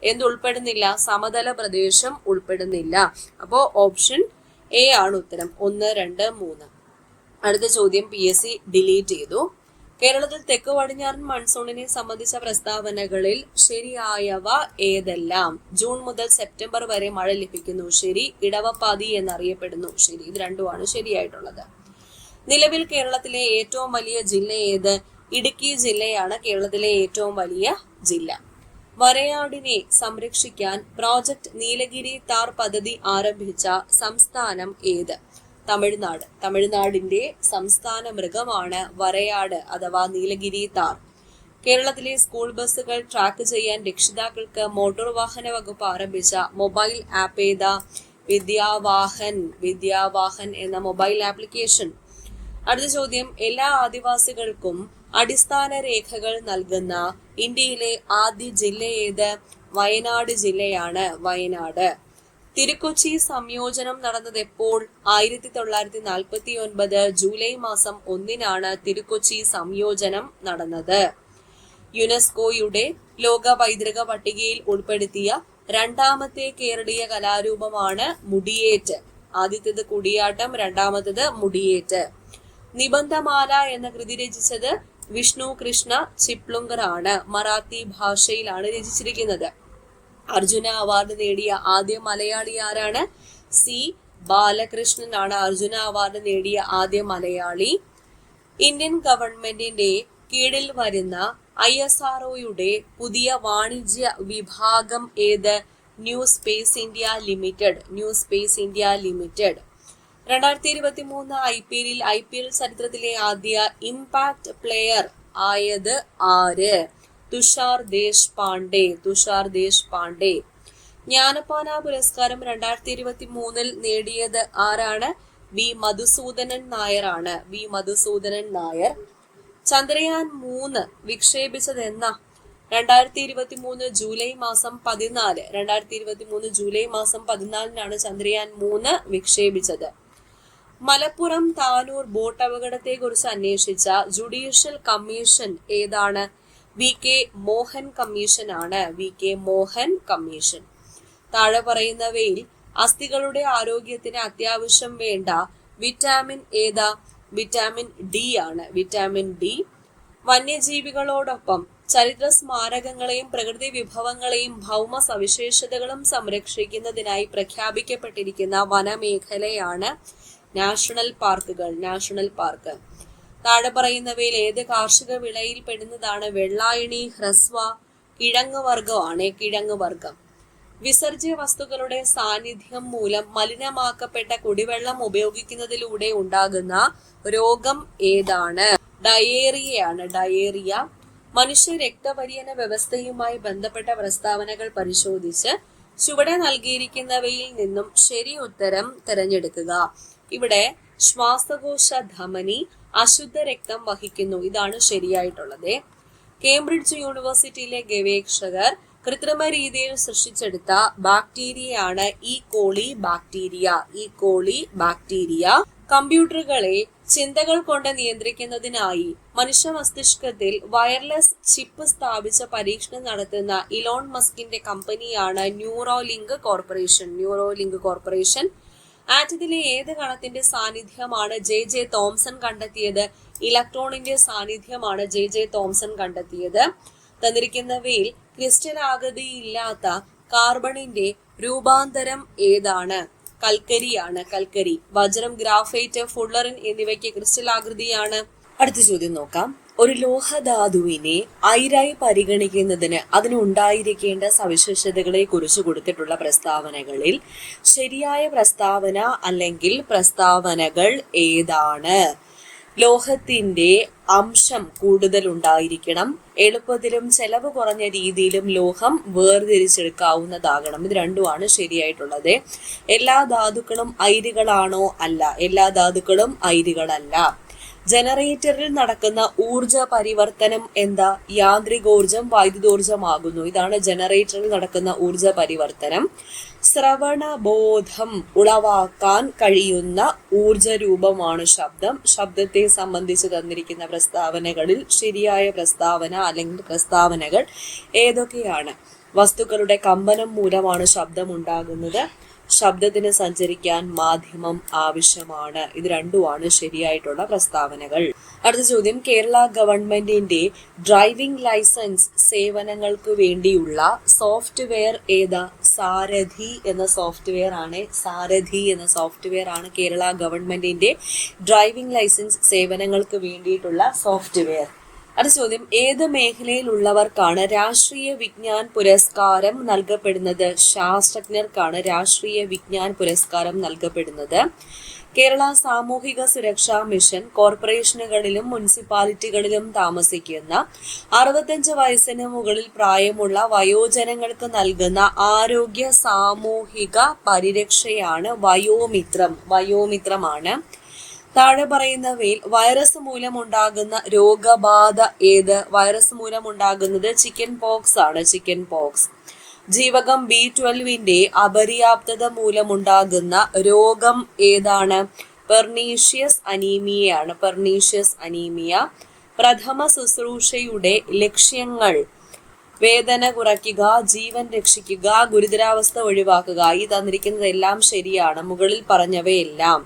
എന്തുൾപ്പെടുന്നില്ല? സമതല പ്രദേശം ഉൾപ്പെടുന്നില്ല. അപ്പോ ഓപ്ഷൻ എ ആണ് ഉത്തരം. 1, 2, 3. അടുത്ത ചോദ്യം PSC ഡിലീറ്റ് ചെയ്തു. കേരളത്തിൽ തെക്ക് പടിഞ്ഞാറൻ മൺസൂണിനെ സംബന്ധിച്ച പ്രസ്താവനകളിൽ ശരിയായവ ഏതെല്ലാം? ജൂൺ മുതൽ സെപ്റ്റംബർ വരെ മഴ ലഭിക്കുന്നു. ശരി. ഇടവപ്പാതി എന്നറിയപ്പെടുന്നു. ശരി. ഇത് രണ്ടുമാണ് ശരിയായിട്ടുള്ളത്. നിലവിൽ കേരളത്തിലെ ഏറ്റവും വലിയ ജില്ല ഏത്? ഇടുക്കി ജില്ലയാണ് കേരളത്തിലെ ഏറ്റവും വലിയ ജില്ല. വരയാടിനെ സംരക്ഷിക്കാൻ പ്രോജക്ട് നീലഗിരി താർ പദ്ധതി ആരംഭിച്ച സംസ്ഥാനം ഏത്? തമിഴ്നാട്. തമിഴ്നാടിന്റെ സംസ്ഥാന മൃഗമാണ് വരയാട് അഥവാ നീലഗിരി താർ. കേരളത്തിലെ സ്കൂൾ ബസ്സുകൾ ട്രാക്ക് ചെയ്യാൻ രക്ഷിതാക്കൾക്ക് മോട്ടോർ വാഹന വകുപ്പ് ആരംഭിച്ച മൊബൈൽ ആപ്പ് ഏതാ? വിദ്യാവാഹൻ എന്ന മൊബൈൽ ആപ്ലിക്കേഷൻ. അടുത്ത ചോദ്യം, എല്ലാ ആദിവാസികൾക്കും അടിസ്ഥാന രേഖകൾ നൽകുന്ന ഇന്ത്യയിലെ ആദ്യ ജില്ല ഏത്? വയനാട് ജില്ലയാണ്. വയനാട്. തിരുക്കൊച്ചി സംയോജനം നടന്നത് എപ്പോൾ? 1949 ജൂലൈ മാസം 1 തിരുക്കൊച്ചി സംയോജനം നടന്നത്. യുനെസ്കോയുടെ ലോക പൈതൃക പട്ടികയിൽ ഉൾപ്പെടുത്തിയ രണ്ടാമത്തെ കേരളീയ കലാരൂപമാണ് മുടിയേറ്റ്. ആദ്യത്തേത് കുടിയാട്ടം, രണ്ടാമത്തേത് മുടിയേറ്റ്. നിബന്ധമാല എന്ന കൃതി രചിച്ചത് വിഷ്ണു കൃഷ്ണ ചിപ്ലുങ്കർ ആണ്. മറാത്തി ഭാഷയിലാണ് രചിച്ചിരിക്കുന്നത്. അർജുന അവാർഡ് നേടിയ ആദ്യ മലയാളി ആരാണ്? സി ബാലകൃഷ്ണൻ ആണ് അർജുന അവാർഡ് നേടിയ ആദ്യ മലയാളി. ഇന്ത്യൻ ഗവൺമെന്റിന്റെ കീഴിൽ വരുന്ന ISROയുടെ പുതിയ വാണിജ്യ വിഭാഗം ഏത്? New space India limited. 2023 IPL ചരിത്രത്തിലെ ആദ്യ ഇമ്പാക്ട് പ്ലെയർ ആയത് ആര്? തുഷാർ ദേശ്പാണ്ഡെ. ജ്ഞാനപ്പാന പുരസ്കാരം 2023 നേടിയത് ആരാണ്? വി മധുസൂദനൻ നായർ. ചന്ദ്രയാൻ 3 വിക്ഷേപിച്ചത് എന്നാ? 2023 ജൂലൈ മാസം 14. 2023 ജൂലൈ മാസം 14 ചന്ദ്രയാൻ 3 വിക്ഷേപിച്ചത്. മലപ്പുറം താനൂർ ബോട്ട് അപകടത്തെ കുറിച്ച് അന്വേഷിച്ച ജുഡീഷ്യൽ കമ്മീഷൻ ഏതാണ്? VK മോഹൻ കമ്മീഷൻ ആണ്. VK Mohan commission. താഴെ പറയുന്നവയിൽ അസ്ഥികളുടെ ആരോഗ്യത്തിന് അത്യാവശ്യം വേണ്ട വിറ്റാമിൻ ഏതാ? വിറ്റാമിൻ D ആണ്. Vitamin D. വന്യജീവികളോടൊപ്പം ചരിത്ര സ്മാരകങ്ങളെയും പ്രകൃതി വിഭവങ്ങളെയും ഭൗമ സവിശേഷതകളും സംരക്ഷിക്കുന്നതിനായി പ്രഖ്യാപിക്കപ്പെട്ടിരിക്കുന്ന വനമേഖലയാണ് നാഷണൽ പാർക്കുകൾ. National park. താഴെ പറയുന്നവയിൽ ഏത് കാർഷിക വിളയിൽ പെടുന്നതാണ് വെള്ളായണി, ഹ്രസ്വ? കിഴങ്ങ് വർഗമാണ്. കിഴങ്ങ് വർഗം. വിസർജ്യ വസ്തുക്കളുടെ സാന്നിധ്യം മൂലം മലിനമാക്കപ്പെട്ട കുടിവെള്ളം ഉപയോഗിക്കുന്നതിലൂടെ ഉണ്ടാകുന്ന രോഗം ഏതാണ്? ഡയേറിയയാണ്. ഡയേറിയ. മനുഷ്യ രക്തപര്യന വ്യവസ്ഥയുമായി ബന്ധപ്പെട്ട പ്രസ്താവനകൾ പരിശോധിച്ച് ചുവടെ നൽകിയിരിക്കുന്നവയിൽ നിന്നും ശരി ഉത്തരം തിരഞ്ഞെടുക്കുക. ഇവിടെ ശ്വാസകോശ ധമനി അശുദ്ധ രക്തം വഹിക്കുന്നു. ഇതാണ് ശരിയായിട്ടുള്ളത്. കേംബ്രിഡ്ജ് യൂണിവേഴ്സിറ്റിയിലെ ഗവേഷകർ കൃത്രിമ രീതിയിൽ സൃഷ്ടിച്ചെടുത്ത ബാക്ടീരിയയാണ് ഈ കോളി ബാക്ടീരിയ. ഈ കോളി ബാക്ടീരിയ. കമ്പ്യൂട്ടറുകളെ ചിന്തകൾ കൊണ്ട് നിയന്ത്രിക്കുന്നതിനായി മനുഷ്യ മസ്തിഷ്കത്തിൽ വയർലെസ് ചിപ്പ് സ്ഥാപിച്ച പരീക്ഷണം നടത്തുന്ന ഇലോൺ മസ്കിന്റെ കമ്പനിയാണ് ന്യൂറോലിങ്ക് കോർപ്പറേഷൻ. Neuralink corporation. ആറ്റത്തിലെ ഏത് കണത്തിന്റെ സാന്നിധ്യമാണ് JJ തോംസൺ കണ്ടെത്തിയത്? ഇലക്ട്രോണിന്റെ സാന്നിധ്യമാണ് JJ തോംസൺ കണ്ടെത്തിയത്. തന്നിരിക്കുന്നവയിൽ ക്രിസ്റ്റൽ ആകൃതിയില്ലാത്ത കാർബണിന്റെ രൂപാന്തരം ഏതാണ്? കൽക്കരിയാണ്. കൽക്കരി. വജ്രം, ഗ്രാഫൈറ്റ്, ഫുള്ളറിൻ എന്നിവയ്ക്ക് ക്രിസ്റ്റൽ ആകൃതിയാണ്. അടുത്ത ചോദ്യം നോക്കാം. ഒരു ലോഹധാതുവിനെ അയിരായി പരിഗണിക്കുന്നതിന് അതിനുണ്ടായിരിക്കേണ്ട സവിശേഷതകളെ കുറിച്ച് കൊടുത്തിട്ടുള്ള പ്രസ്താവനകളിൽ ശരിയായ പ്രസ്താവന അല്ലെങ്കിൽ പ്രസ്താവനകൾ ഏതാണ്? ലോഹത്തിന്റെ അംശം കൂടുതൽ ഉണ്ടായിരിക്കണം. എളുപ്പത്തിലും ചെലവ് കുറഞ്ഞ രീതിയിലും ലോഹം വേർതിരിച്ചെടുക്കാവുന്നതാകണം. ഇത് രണ്ടുമാണ് ശരിയായിട്ടുള്ളത്. എല്ലാ ധാതുക്കളും അയിരുകളാണോ? അല്ല. എല്ലാ ധാതുക്കളും അയിരുകളല്ല. ജനറേറ്ററിൽ നടക്കുന്ന ഊർജ പരിവർത്തനം എന്താ? യാന്ത്രികോർജം വൈദ്യുതോർജമാകുന്നു. ഇതാണ് ജനറേറ്ററിൽ നടക്കുന്ന ഊർജ പരിവർത്തനം. ശ്രവണബോധം ഉളവാക്കാൻ കഴിയുന്ന ഊർജ രൂപമാണ് ശബ്ദം. ശബ്ദത്തെ സംബന്ധിച്ച് തന്നിരിക്കുന്ന പ്രസ്താവനകളിൽ ശരിയായ പ്രസ്താവന അല്ലെങ്കിൽ പ്രസ്താവനകൾ ഏതൊക്കെയാണ്? വസ്തുക്കളുടെ കമ്പനം മൂലമാണ് ശബ്ദം ഉണ്ടാകുന്നത്. ശബ്ദത്തിന് സഞ്ചരിക്കാൻ മാധ്യമം ആവശ്യമാണ്. ഇത് രണ്ടുമാണ് ശരിയായിട്ടുള്ള പ്രസ്താവനകൾ. അടുത്ത ചോദ്യം. കേരള ഗവൺമെന്റിന്റെ ഡ്രൈവിംഗ് ലൈസൻസ് സേവനങ്ങൾക്ക് വേണ്ടിയുള്ള സോഫ്റ്റ്വെയർ ഏതാ? സാരഥി എന്ന സോഫ്റ്റ്വെയർ ആണ്. സാരഥി എന്ന സോഫ്റ്റ്വെയർ ആണ് കേരള ഗവൺമെന്റിന്റെ ഡ്രൈവിംഗ് ലൈസൻസ് സേവനങ്ങൾക്ക് വേണ്ടിയിട്ടുള്ള സോഫ്റ്റ്വെയർ. അടുത്ത ചോദ്യം. ഏത് മേഖലയിലുള്ളവർക്കാണ് രാഷ്ട്രീയ വിജ്ഞാൻ പുരസ്കാരം നൽകപ്പെടുന്നത്? ശാസ്ത്രജ്ഞർക്കാണ് രാഷ്ട്രീയ വിജ്ഞാൻ പുരസ്കാരം നൽകപ്പെടുന്നത്. കേരള സാമൂഹിക സുരക്ഷാ മിഷൻ കോർപ്പറേഷനുകളിലും മുനിസിപ്പാലിറ്റികളിലും താമസിക്കുന്ന 65 വയസ്സിന് മുകളിൽ പ്രായമുള്ള വയോജനങ്ങൾക്ക് നൽകുന്ന ആരോഗ്യ സാമൂഹിക പരിരക്ഷയാണ് വയോമിത്രം. വയോമിത്രമാണ്. താഴെ പറയുന്നവയിൽ വൈറസ് മൂലമുണ്ടാകുന്ന രോഗബാധ ഏത്? വൈറസ് മൂലമുണ്ടാകുന്നത് ചിക്കൻ പോക്സ് ആണ്. Chicken pox. ജീവകം B12 അപര്യാപ്തത മൂലമുണ്ടാകുന്ന രോഗം ഏതാണ്? പെർനീഷ്യസ് അനീമിയയാണ്. Pernicious anaemia. പ്രഥമ ശുശ്രൂഷയുടെ ലക്ഷ്യങ്ങൾ: വേദന കുറയ്ക്കുക, ജീവൻ രക്ഷിക്കുക, ഗുരുതരാവസ്ഥ ഒഴിവാക്കുക. ഈ തന്നിരിക്കുന്നതെല്ലാം ശരിയാണ്. മുകളിൽ പറഞ്ഞവയെല്ലാം.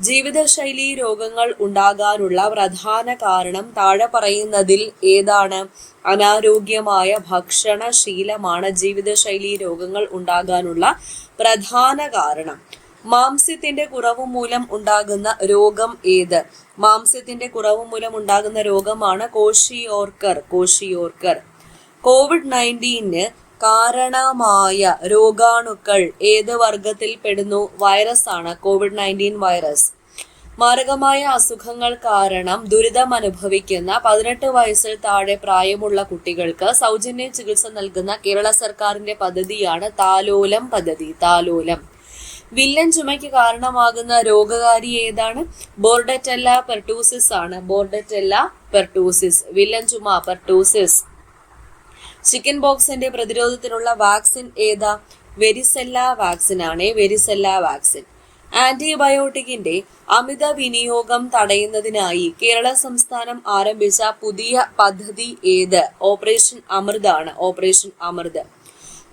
ജീവിതശൈലി രോഗങ്ങൾ ഉണ്ടാകാനുള്ള പ്രധാന കാരണം താഴെ പറയുന്നതിൽ ഏതാണ്? അനാരോഗ്യമായ ഭക്ഷണശീലമാണ് ജീവിതശൈലി രോഗങ്ങൾ ഉണ്ടാകാനുള്ള പ്രധാന കാരണം. മാംസ്യത്തിന്റെ കുറവ് മൂലം ഉണ്ടാകുന്ന രോഗം ഏത്? മാംസ്യത്തിന്റെ കുറവ് മൂലം ഉണ്ടാകുന്ന രോഗമാണ് കോഷിയോർക്കർ. കോഷിയോർക്കർ. COVID-19 കാരണമായ രോഗാണുക്കൾ ഏത് വർഗത്തിൽ പെടുന്നു? വൈറസ് ആണ്. COVID-19 virus. മാരകമായ അസുഖങ്ങൾ കാരണം ദുരിതം അനുഭവിക്കുന്ന 18 വയസ്സിൽ താഴെ പ്രായമുള്ള കുട്ടികൾക്ക് സൗജന്യ ചികിത്സ നൽകുന്ന കേരള സർക്കാരിന്റെ പദ്ധതിയാണ് താലോലം പദ്ധതി. താലോലം. വില്ലൻ ചുമയ്ക്ക് കാരണമാകുന്ന രോഗകാരി ഏതാണ്? ബോർഡറ്റെല്ല പെർട്ടൂസിസ് ആണ്. Bordetella pertussis. വില്ലൻ ചുമ പെർട്ടൂസിസ്. ചിക്കൻ ബോക്സിന്റെ പ്രതിരോധത്തിനുള്ള വാക്സിൻ ഏതാ? വെരിസെല്ല വാക്സിൻ ആണ്. Varicella vaccine. ആന്റിബയോട്ടിക്കിന്റെ അമിത വിനിയോഗം തടയുന്നതിനായി കേരള സംസ്ഥാനം ആരംഭിച്ച പുതിയ പദ്ധതി ഏത്? ഓപ്പറേഷൻ അമൃതാണ്. ഓപ്പറേഷൻ അമൃത്.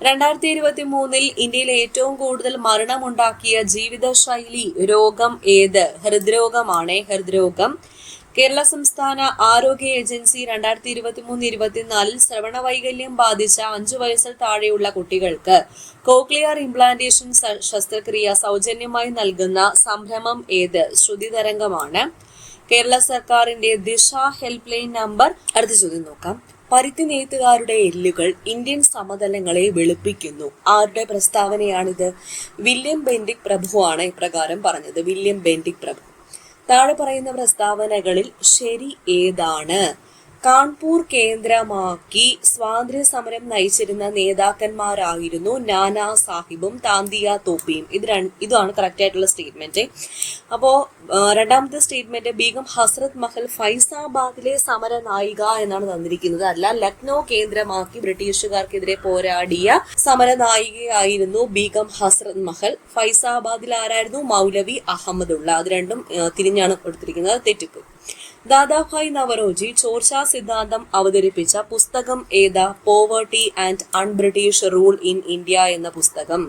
2023 ഇന്ത്യയിൽ ഏറ്റവും കൂടുതൽ മരണമുണ്ടാക്കിയ ജീവിതശൈലി രോഗം ഏത്? ഹൃദ്രോഗമാണ്. ഹൃദ്രോഗം. കേരള സംസ്ഥാന ആരോഗ്യ ഏജൻസി 2023-24 ശ്രവണ വൈകല്യം ബാധിച്ച 5 വയസ്സിൽ താഴെയുള്ള കുട്ടികൾക്ക് കോക്ലിയർ ഇംപ്ലാന്റേഷൻ ശസ്ത്രക്രിയ സൗജന്യമായി നൽകുന്ന സംരംഭം ഏത്? ശ്രുതി തരംഗമാണ്. കേരള സർക്കാരിന്റെ ദിശ ഹെൽപ്പ് ലൈൻ നമ്പർ. അടുത്ത ചോദ്യം നോക്കാം. പരുത്തി നെയ്ത്തുകാരുടെ എല്ലുകൾ ഇന്ത്യൻ സമതലങ്ങളെ വെളുപ്പിക്കുന്നു. ആരുടെ പ്രസ്താവനയാണിത്? വില്യം ബെന്റിക് പ്രഭുവാണ് ഇപ്രകാരം പറഞ്ഞത്. വില്യം ബെന്റിക് പ്രഭു. താഴെ പറയുന്ന പ്രസ്താവനകളിൽ ശരി ഏതാണ്? കാൺപൂർ കേന്ദ്രമാക്കി സ്വാതന്ത്ര്യ സമരം നയിച്ചിരുന്ന നേതാക്കന്മാരായിരുന്നു നാനാ സാഹിബും താന്തിയ തോപ്പിയും. ഇതാണ് കറക്റ്റ് ആയിട്ടുള്ള സ്റ്റേറ്റ്മെന്റ്. അപ്പോ രണ്ടാമത്തെ സ്റ്റേറ്റ്മെന്റ് ബീഗം ഹസ്രത് മഹൽ ഫൈസാബാദിലെ സമര നായിക എന്നാണ് തന്നിരിക്കുന്നത്. അല്ല, ലക്നൗ കേന്ദ്രമാക്കി ബ്രിട്ടീഷുകാർക്കെതിരെ പോരാടിയ സമര നായികയായിരുന്നു ബീഗം ഹസ്രത് മഹൽ. ഫൈസാബാദിൽ ആരായിരുന്നു? മൗലവി അഹമ്മദുള്ള. അത് രണ്ടും തിരിഞ്ഞാണ് കൊടുത്തിരിക്കുന്നത്. തെറ്റിപ്പോയി. ദാദാഭായ് നവറോജി ചോർച്ചാ സിദ്ധാന്തം അവതരിപ്പിച്ച പുസ്തകം ഏതാ? Poverty and un-British rule in India എന്ന പുസ്തകം.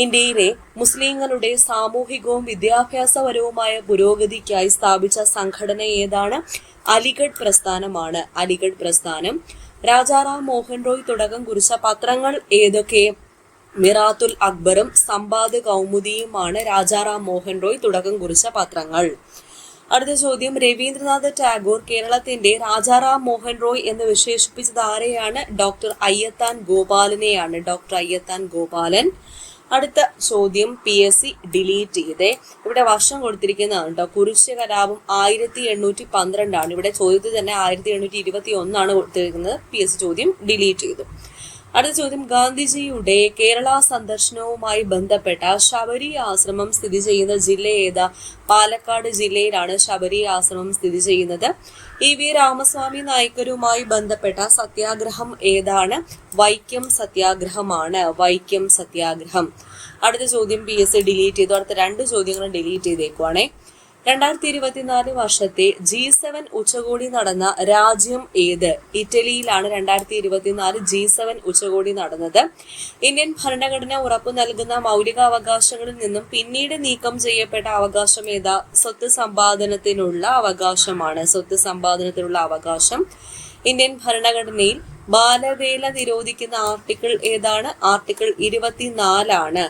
ഇന്ത്യയിലെ മുസ്ലിങ്ങളുടെ സാമൂഹികവും വിദ്യാഭ്യാസപരവുമായ പുരോഗതിക്കായി സ്ഥാപിച്ച സംഘടന ഏതാണ്? അലിഗഡ് പ്രസ്ഥാനമാണ്. അലിഗഡ് പ്രസ്ഥാനം. രാജാറാം മോഹൻ റോയ് തുടക്കം കുറിച്ച പത്രങ്ങൾ ഏതൊക്കെ? മിറാത്തുൽ അക്ബറും സമ്പാദ് കൗമുദിയുമാണ് രാജാറാം മോഹൻ റോയ് തുടക്കം കുറിച്ച പത്രങ്ങൾ. അടുത്ത ചോദ്യം. രവീന്ദ്രനാഥ് ടാഗോർ കേരളത്തിന്റെ രാജാറാം മോഹൻ റോയ് എന്ന് വിശേഷിപ്പിച്ചത് ആരെയാണ്? ഡോക്ടർ അയ്യത്താൻ ഗോപാലനെയാണ്. ഡോക്ടർ അയ്യത്താൻ ഗോപാലൻ. അടുത്ത ചോദ്യം PSC ഡിലീറ്റ് ചെയ്തേ. ഇവിടെ വർഷം കൊടുത്തിരിക്കുന്നതാണ് കേട്ടോ. കുരിശ് കലാപം 1812 ഇവിടെ ചോദ്യത്തിൽ തന്നെ 1821 കൊടുത്തിരിക്കുന്നത്. PSC ചോദ്യം ഡിലീറ്റ് ചെയ്തു. അടുത്ത ചോദ്യം. ഗാന്ധിജിയുടെ കേരള സന്ദർശനവുമായി ബന്ധപ്പെട്ട ശബരി ആശ്രമം സ്ഥിതി ചെയ്യുന്ന ജില്ല ഏതാ? പാലക്കാട് ജില്ലയിലാണ് ശബരി ആശ്രമം സ്ഥിതി ചെയ്യുന്നത്. EV രാമസ്വാമി നായ്ക്കരുമായി ബന്ധപ്പെട്ട സത്യാഗ്രഹം ഏതാണ്? വൈക്കം സത്യാഗ്രഹമാണ്. വൈക്കം സത്യാഗ്രഹം. അടുത്ത ചോദ്യം PSC ഡിലീറ്റ് ചെയ്തു. അടുത്ത 2 ചോദ്യങ്ങളും ഡിലീറ്റ് ചെയ്തേക്കുവാണേ. 2024 വർഷത്തെ G7 ഉച്ചകോടി നടന്ന രാജ്യം ഏത്? ഇറ്റലിയിലാണ് 2024 G7 ഉച്ചകോടി നടന്നത്. ഇന്ത്യൻ ഭരണഘടന ഉറപ്പു നൽകുന്ന മൗലികാവകാശങ്ങളിൽ നിന്നും പിന്നീട് നീക്കം ചെയ്യപ്പെട്ട അവകാശം ഏതാ? സ്വത്ത് സമ്പാദനത്തിനുള്ള അവകാശമാണ്. സ്വത്ത് സമ്പാദനത്തിനുള്ള അവകാശം. ഇന്ത്യൻ ഭരണഘടനയിൽ ബാലവേല നിരോധിക്കുന്ന ആർട്ടിക്കിൾ ഏതാണ്? ആർട്ടിക്കിൾ 24 ആണ്.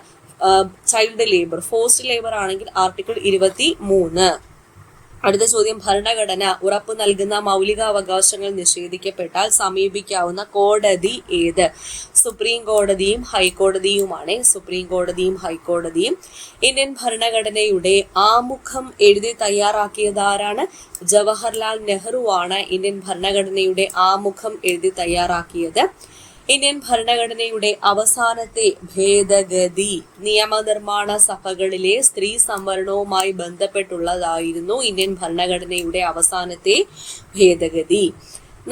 ചൈൽഡ് ലേബർ, ഫോഴ്സ്ഡ് ലേബർ ആണെങ്കിൽ ആർട്ടിക്കിൾ 23. അടുത്ത ചോദ്യം. ഭരണഘടന ഉറപ്പു നൽകുന്ന മൗലികാവകാശങ്ങൾ നിഷേധിക്കപ്പെട്ടാൽ സമീപിക്കാവുന്ന കോടതി ഏത്? സുപ്രീം കോടതിയും ഹൈക്കോടതിയുമാണ്. സുപ്രീം കോടതിയും ഹൈക്കോടതിയും. ഇന്ത്യൻ ഭരണഘടനയുടെ ആമുഖം എഴുതി തയ്യാറാക്കിയതാരാണ്? ജവഹർലാൽ നെഹ്റു ആണ് ഇന്ത്യൻ ഭരണഘടനയുടെ ആമുഖം എഴുതി തയ്യാറാക്കിയത്. ഇന്ത്യൻ ഭരണഘടനയുടെ അവസാനത്തെ ഭേദഗതി നിയമനിർമ്മാണ സഭകളിലെ സ്ത്രീ സംവരണവുമായി ബന്ധപ്പെട്ടുള്ളതായിരുന്നു. ഇന്ത്യൻ ഭരണഘടനയുടെ അവസാനത്തെ ഭേദഗതി.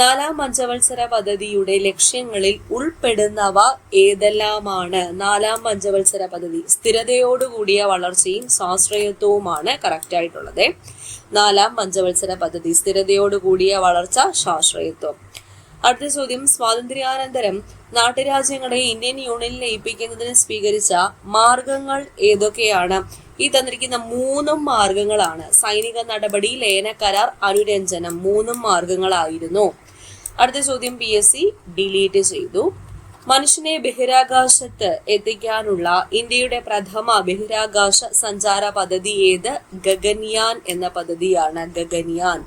4ാം പഞ്ചവത്സര പദ്ധതിയുടെ ലക്ഷ്യങ്ങളിൽ ഉൾപ്പെടുന്നവ ഏതെല്ലാമാണ്? 4ാം പഞ്ചവത്സര പദ്ധതി സ്ഥിരതയോടുകൂടിയ വളർച്ചയും സ്വാശ്രയത്വവുമാണ് കറക്റ്റ് ആയിട്ടുള്ളത്. 4ാം പഞ്ചവത്സര പദ്ധതി സ്ഥിരതയോടുകൂടിയ വളർച്ച, സ്വാശ്രയത്വം. അടുത്ത ചോദ്യം. സ്വാതന്ത്ര്യാനന്തരം നാട്ടുരാജ്യങ്ങളെ ഇന്ത്യൻ യൂണിയനിൽ ലയിപ്പിക്കുന്നതിന് സ്വീകരിച്ച മാർഗങ്ങൾ ഏതൊക്കെയാണ്? ഈ തന്നിരിക്കുന്ന 3 മാർഗങ്ങളാണ്. സൈനിക നടപടി, ലയന കരാർ, അനുരഞ്ജനം. 3 മാർഗങ്ങളായിരുന്നു. അടുത്ത ചോദ്യം PSC ഡിലീറ്റ് ചെയ്തു. മനുഷ്യനെ ബഹിരാകാശത്ത് എത്തിക്കാനുള്ള ഇന്ത്യയുടെ പ്രഥമ ബഹിരാകാശ സഞ്ചാര പദ്ധതി ഏത്? ഗഗൻയാൻ എന്ന പദ്ധതിയാണ്. ഗഗൻയാൻ.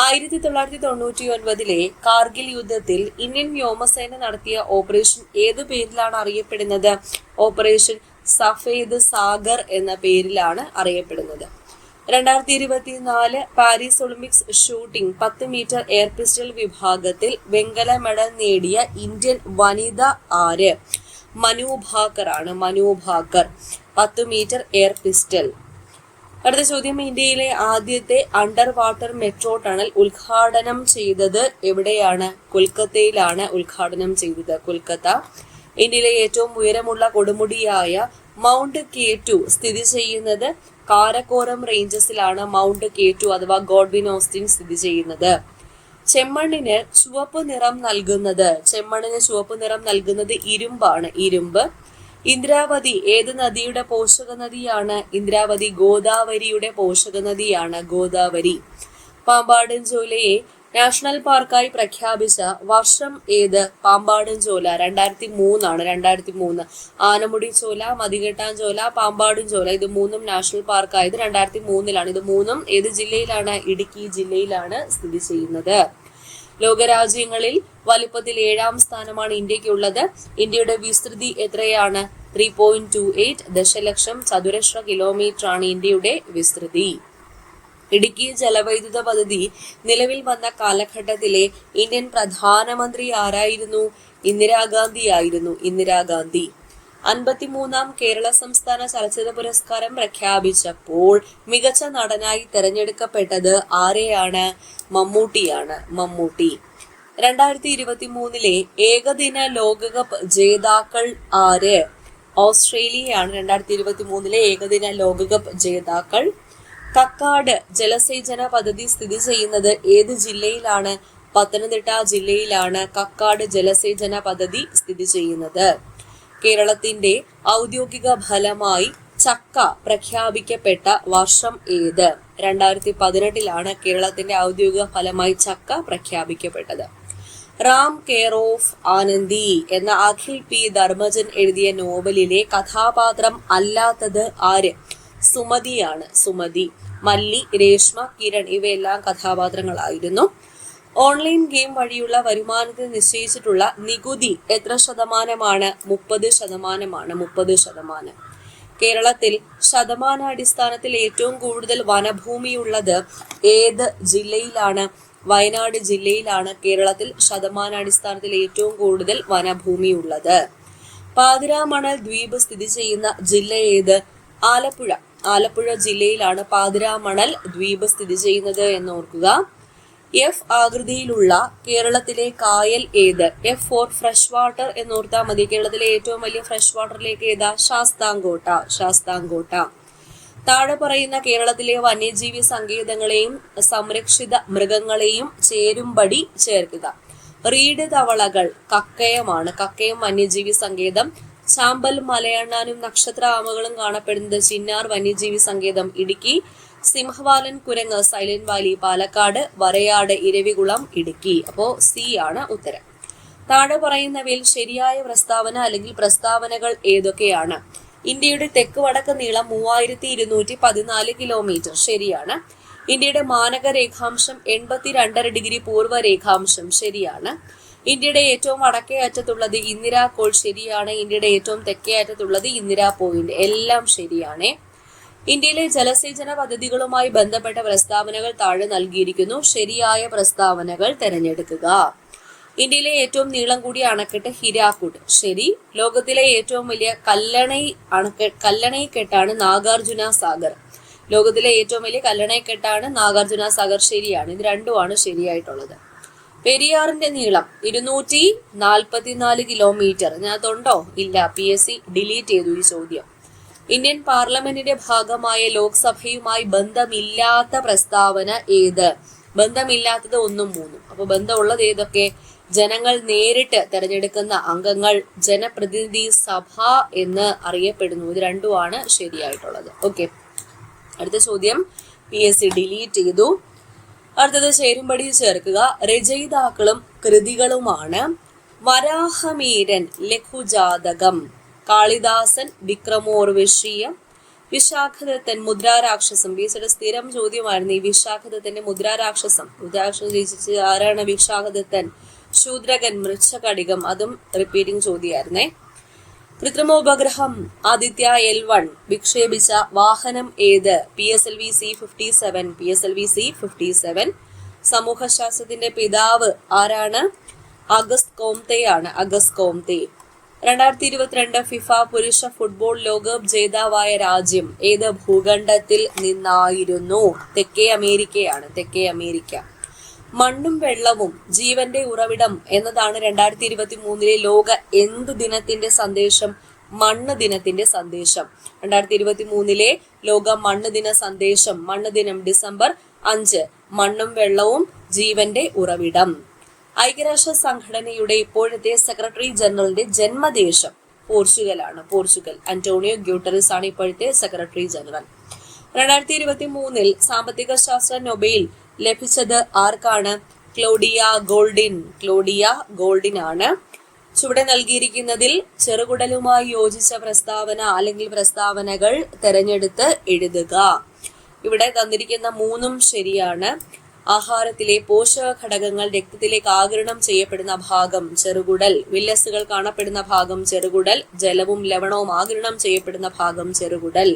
1999 കാർഗിൽ യുദ്ധത്തിൽ ഇന്ത്യൻ വ്യോമസേന നടത്തിയ ഓപ്പറേഷൻ ഏതു പേരിലാണ് അറിയപ്പെടുന്നത്? ഓപ്പറേഷൻ സഫേദ് സാഗർ എന്ന പേരിലാണ് അറിയപ്പെടുന്നത്. 2024 Paris Olympics shooting 10 metre air pistol വിഭാഗത്തിൽ വെങ്കല മെഡൽ നേടിയ ഇന്ത്യൻ വനിത ആര്? മനു ഭാക്കർ ആണ്. Manu Bhaker 10 metre air pistol. അടുത്ത ചോദ്യം, ഇന്ത്യയിലെ ആദ്യത്തെ അണ്ടർ വാട്ടർ മെട്രോ ടണൽ ഉദ്ഘാടനം ചെയ്തത് എവിടെയാണ്? കൊൽക്കത്തയിലാണ് ഉദ്ഘാടനം ചെയ്തത്. കൊൽക്കത്ത. ഇന്ത്യയിലെ ഏറ്റവും ഉയരമുള്ള കൊടുമുടിയായ മൗണ്ട് K2 സ്ഥിതി ചെയ്യുന്നത് കാരക്കോറം റേഞ്ചസിലാണ്. മൗണ്ട് K2 അഥവാ ഗോഡ്വിൻ ഓസ്റ്റിൻ സ്ഥിതി ചെയ്യുന്നത്. ചെമ്മണ്ണിന് ചുവപ്പ് നിറം നൽകുന്നത് ഇരുമ്പാണ്. ഇരുമ്പ്. ഇന്ദ്രാവതി ഏത് നദിയുടെ പോഷക നദിയാണ്? ഇന്ദ്രാവതി ഗോദാവരിയുടെ പോഷക നദിയാണ്. ഗോദാവരി. പാമ്പാടുംചോലയെ നാഷണൽ പാർക്കായി പ്രഖ്യാപിച്ച വർഷം ഏത്? പാമ്പാടുംചോല 2003 ആണ്. 2003. ആനമുടി ചോല, മതികെട്ടാഞ്ചോല, പാമ്പാടുംചോല ഇത് മൂന്നും നാഷണൽ പാർക്കായത് 2003 ഇത് മൂന്നും ഏത് ജില്ലയിലാണ്? ഇടുക്കി ജില്ലയിലാണ് സ്ഥിതി ചെയ്യുന്നത്. ലോകരാജ്യങ്ങളിൽ വലിപ്പത്തിൽ 7ാം സ്ഥാനമാണ് ഇന്ത്യക്കുള്ളത്. ഇന്ത്യയുടെ വിസ്തൃതി എത്രയാണ്? 3.28 ദശലക്ഷം ചതുരശ്ര കിലോമീറ്റർ ആണ് ഇന്ത്യയുടെ വിസ്തൃതി. ഇടുക്കി ജലവൈദ്യുത പദ്ധതി നിലവിൽ വന്ന കാലഘട്ടത്തിലെ ഇന്ത്യൻ പ്രധാനമന്ത്രി ആരായിരുന്നു? ഇന്ദിരാഗാന്ധി ആയിരുന്നു. ഇന്ദിരാഗാന്ധി. 53ാം കേരള സംസ്ഥാന ചലച്ചിത്ര പുരസ്കാരം പ്രഖ്യാപിച്ചപ്പോൾ മികച്ച നടനായി തെരഞ്ഞെടുക്കപ്പെട്ടത് ആരെയാണ്? മമ്മൂട്ടിയാണ്. മമ്മൂട്ടി. 2023 ഏകദിന ലോകകപ്പ് ജേതാക്കൾ ആര്? ഓസ്ട്രേലിയയാണ് 2023 ഏകദിന ലോകകപ്പ് ജേതാക്കൾ. കക്കാട് ജലസേചന പദ്ധതി സ്ഥിതി ചെയ്യുന്നത് ഏത് ജില്ലയിലാണ്? പത്തനംതിട്ട ജില്ലയിലാണ് കക്കാട് ജലസേചന പദ്ധതി സ്ഥിതി ചെയ്യുന്നത്. കേരളത്തിന്റെ ഔദ്യോഗിക ഫലമായി ചക്ക പ്രഖ്യാപിക്കപ്പെട്ട വർഷം ഏത്? 2018 കേരളത്തിന്റെ ഔദ്യോഗിക ഫലമായി ചക്ക പ്രഖ്യാപിക്കപ്പെട്ടത്. റാം കെയർ ഓഫ് ആനന്ദി എന്ന അഖിൽ പി ധർമ്മജൻ എഴുതിയ നോവലിലെ കഥാപാത്രം അല്ലാത്തത് ആര്? സുമതിയാണ്. സുമതി. മല്ലി, രേഷ്മ, കിരൺ ഇവയെല്ലാം കഥാപാത്രങ്ങളായിരുന്നു. ഓൺലൈൻ ഗെയിം വഴിയുള്ള വരുമാനത്തിന് നിശ്ചയിച്ചിട്ടുള്ള നികുതി എത്ര ശതമാനമാണ്? 30%. 30%. കേരളത്തിൽ ശതമാനാടിസ്ഥാനത്തിൽ ഏറ്റവും കൂടുതൽ വനഭൂമിയുള്ളത് ഏത് ജില്ലയിലാണ്? വയനാട് ജില്ലയിലാണ് കേരളത്തിൽ ശതമാനാടിസ്ഥാനത്തിൽ ഏറ്റവും കൂടുതൽ വനഭൂമിയുള്ളത്. പാതിരാമണൽ ദ്വീപ് സ്ഥിതി ചെയ്യുന്ന ജില്ല ഏത്? ആലപ്പുഴ. ആലപ്പുഴ ജില്ലയിലാണ് പാതിരാമണൽ ദ്വീപ് സ്ഥിതി ചെയ്യുന്നത് എന്നോർക്കുക. F ആകൃതിയിലുള്ള കേരളത്തിലെ കായൽ ഏത്? F ഫോർ ഫ്രഷ് വാട്ടർ എന്നോർത്താൽ മതി. കേരളത്തിലെ ഏറ്റവും വലിയ ഫ്രഷ് വാട്ടർ ലേക്ക് ഏതാ? ശാസ്താംകോട്ട. ശാസ്താംകോട്ട. താഴെ പറയുന്ന കേരളത്തിലെ വന്യജീവി സങ്കേതങ്ങളെയും സംരക്ഷിത മൃഗങ്ങളെയും ചേരുംപടി ചേർക്കുക. റീഡ് തവളകൾ കക്കയമാണ്. കക്കയം വന്യജീവി സങ്കേതം. ചാമ്പൽ, മലയണ്ണാനും നക്ഷത്ര ആമകളും കാണപ്പെടുന്നത് ചിന്നാർ വന്യജീവി സങ്കേതം ഇടുക്കി. സിംഹവാലൻ കുരങ്ങ് സൈലന്റ് വാലി പാലക്കാട്. വരയാട് ഇരവികുളം ഇടുക്കി. അപ്പോ സി ആണ് ഉത്തരം. താഴെ പറയുന്നവയിൽ ശരിയായ പ്രസ്താവന അല്ലെങ്കിൽ പ്രസ്താവനകൾ ഏതൊക്കെയാണ്? ഇന്ത്യയുടെ തെക്ക് വടക്ക് നീളം 3214 കിലോമീറ്റർ. ശരിയാണ്. ഇന്ത്യയുടെ മാനക രേഖാംശം 82.5 ഡിഗ്രി പൂർവ്വ രേഖാംശം. ശരിയാണ്. ഇന്ത്യയുടെ ഏറ്റവും വടക്കേ അറ്റത്തുള്ളത് ഇന്ദിരാ കോൾ. ശരിയാണ്. ഇന്ത്യയുടെ ഏറ്റവും തെക്കേ അറ്റത്തുള്ളത് ഇന്ദിരാ പോയിന്റ്. എല്ലാം ശരിയാണ്. ഇന്ത്യയിലെ ജലസേചന പദ്ധതികളുമായി ബന്ധപ്പെട്ട പ്രസ്താവനകൾ താഴെ നൽകിയിരിക്കുന്നു. ശരിയായ പ്രസ്താവനകൾ തിരഞ്ഞെടുക്കുക. ഇന്ത്യയിലെ ഏറ്റവും നീളം കൂടിയ അണക്കെട്ട് ഹിരാക്കുഡ്. ശരി. ലോകത്തിലെ ഏറ്റവും വലിയ കല്ലണൈക്കെട്ടാണ് നാഗാർജുന സാഗർ. ലോകത്തിലെ ഏറ്റവും വലിയ കല്ലണൈക്കെട്ടാണ് നാഗാർജുന സാഗർ. ശരിയാണ്. ഇത് രണ്ടുമാണ് ശരിയായിട്ടുള്ളത്. പെരിയാറിന്റെ നീളം 244 കിലോമീറ്റർ. ഇതിനകത്തുണ്ടോ? ഇല്ല. PSC ഡിലീറ്റ് ചെയ്തു ഈ ചോദ്യം. ഇന്ത്യൻ പാർലമെന്റിന്റെ ഭാഗമായ ലോക്സഭയുമായി ബന്ധമില്ലാത്ത പ്രസ്താവന ഏത്? ബന്ധമില്ലാത്തത് 1ഉം 3ഉം. അപ്പൊ ബന്ധമുള്ളത് ഏതൊക്കെ? ജനങ്ങൾ നേരിട്ട് തെരഞ്ഞെടുക്കുന്ന അംഗങ്ങൾ ജനപ്രതിനിധി സഭ എന്ന് അറിയപ്പെടുന്നു. ഇത് രണ്ടുമാണ് ശരിയായിട്ടുള്ളത്. ഓക്കെ. അടുത്ത ചോദ്യം PSC ഡിലീറ്റ് ചെയ്തു. അടുത്തത് ചേരുംപടി ചേർക്കുക. രചയിതാക്കളും കൃതികളുമാണ് വരാഹമീരൻ ലഘുജാതകം, കാളിദാസൻ വിക്രമോർവശീയം, വിശാഖദത്തൻ മുദ്രാരാക്ഷസം. ബിഎസ്സിയുടെ സ്ഥിരം ചോദ്യമായിരുന്നു ഈ വിശാഖദത്തന്റെ മുദ്രാരാക്ഷസം. മുദ്രാരാക്ഷസം രചിച്ച് ആരാണ്? വിശാഖദത്തൻ. ശൂദ്രകൻ, മൃച്ഛകടികം അതും റിപ്പീറ്റിംഗ് ചോദ്യമായിരുന്നേ. കൃത്രിമോപഗ്രഹം ആദിത്യ L1 വിക്ഷേപിച്ച വാഹനം ഏത്? PSLV C-57. PSLV C-57. സമൂഹശാസ്ത്രത്തിന്റെ പിതാവ് ആരാണ്? അഗസ്റ്റ് കോംതെ ആണ്. August Comte. 2022 ഫിഫ പുരുഷ ഫുട്ബോൾ ലോകകപ്പ് ജേതാവായ രാജ്യം ഏത് ഭൂഖണ്ഡത്തിൽ നിന്നായിരുന്നു? തെക്കേ അമേരിക്കയാണ്. തെക്കേ അമേരിക്ക. മണ്ണും വെള്ളവും ജീവന്റെ ഉറവിടം എന്നതാണ് 2023 ലോക എന്ത് ദിനത്തിന്റെ സന്ദേശം? മണ്ണ് ദിനത്തിന്റെ സന്ദേശം. 2023 ലോക മണ്ണ് ദിന സന്ദേശം. മണ്ണ് ദിനം ഡിസംബർ 5. മണ്ണും വെള്ളവും ജീവന്റെ ഉറവിടം. ഐക്യരാഷ്ട്ര സംഘടനയുടെ ഇപ്പോഴത്തെ സെക്രട്ടറി ജനറലിന്റെ ജന്മദേശം പോർച്ചുഗലാണ്. പോർച്ചുഗൽ. അന്റോണിയോ ഗ്യൂട്ടറിസ് ആണ് ഇപ്പോഴത്തെ സെക്രട്ടറി ജനറൽ. 2023 സാമ്പത്തിക ശാസ്ത്ര നൊബേൽ ലഭിച്ചത് ആർക്കാണ്? ക്ലോഡിയ ഗോൾഡിൻ ആണ്. ചുവടെ നൽകിയിരിക്കുന്നതിൽ ചെറുകുടലുമായി യോജിച്ച പ്രസ്താവന അല്ലെങ്കിൽ പ്രസ്താവനകൾ തെരഞ്ഞെടുത്ത് എഴുതുക. ഇവിടെ തന്നിരിക്കുന്ന 3 ശരിയാണ്. ആഹാരത്തിലെ പോഷക ഘടകങ്ങൾ രക്തത്തിലേക്ക് ആഗിരണം ചെയ്യപ്പെടുന്ന ഭാഗം ചെറുകുടൽ. വില്ലസുകൾ കാണപ്പെടുന്ന ഭാഗം ചെറുകുടൽ. ജലവും ലവണവും ആഗിരണം ചെയ്യപ്പെടുന്ന ഭാഗം ചെറുകുടൽ.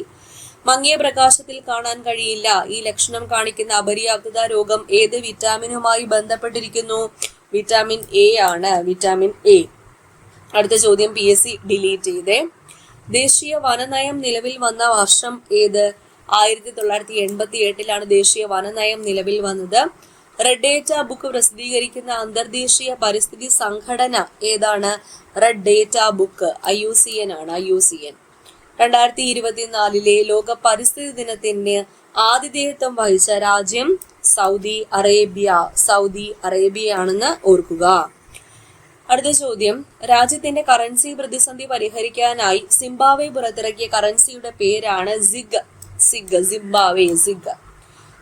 മങ്ങിയ പ്രകാശത്തിൽ കാണാൻ കഴിയില്ല. ഈ ലക്ഷണം കാണിക്കുന്ന അപര്യാപ്തത രോഗം ഏത് വിറ്റാമിനുമായി ബന്ധപ്പെട്ടിരിക്കുന്നു? വിറ്റാമിൻ എ ആണ്. Vitamin A. അടുത്ത ചോദ്യം PSC ഡിലീറ്റ് ചെയ്തേ. ദേശീയ വനനയം നിലവിൽ വന്ന വർഷം ഏത്? 1988 ദേശീയ വനനയം നിലവിൽ വന്നത്. റെഡ് ഡേറ്റ ബുക്ക് പ്രസിദ്ധീകരിക്കുന്ന അന്തർദേശീയ പരിസ്ഥിതി സംഘടന ഏതാണ്? റെഡ് ഡേറ്റ ബുക്ക് IUCN ആണ്. IUCN. 2024 ലോക പരിസ്ഥിതി ദിനത്തിന് ആതിഥേയത്വം വഹിച്ച രാജ്യം സൗദി അറേബ്യ ആണെന്ന് ഓർക്കുക. അടുത്ത ചോദ്യം, രാജ്യത്തിന്റെ കറൻസി പ്രതിസന്ധി പരിഹരിക്കാനായി സിംബാബ്വെ പുറത്തിറക്കിയ കറൻസിയുടെ പേരാണ് സിംബാബ്വെ.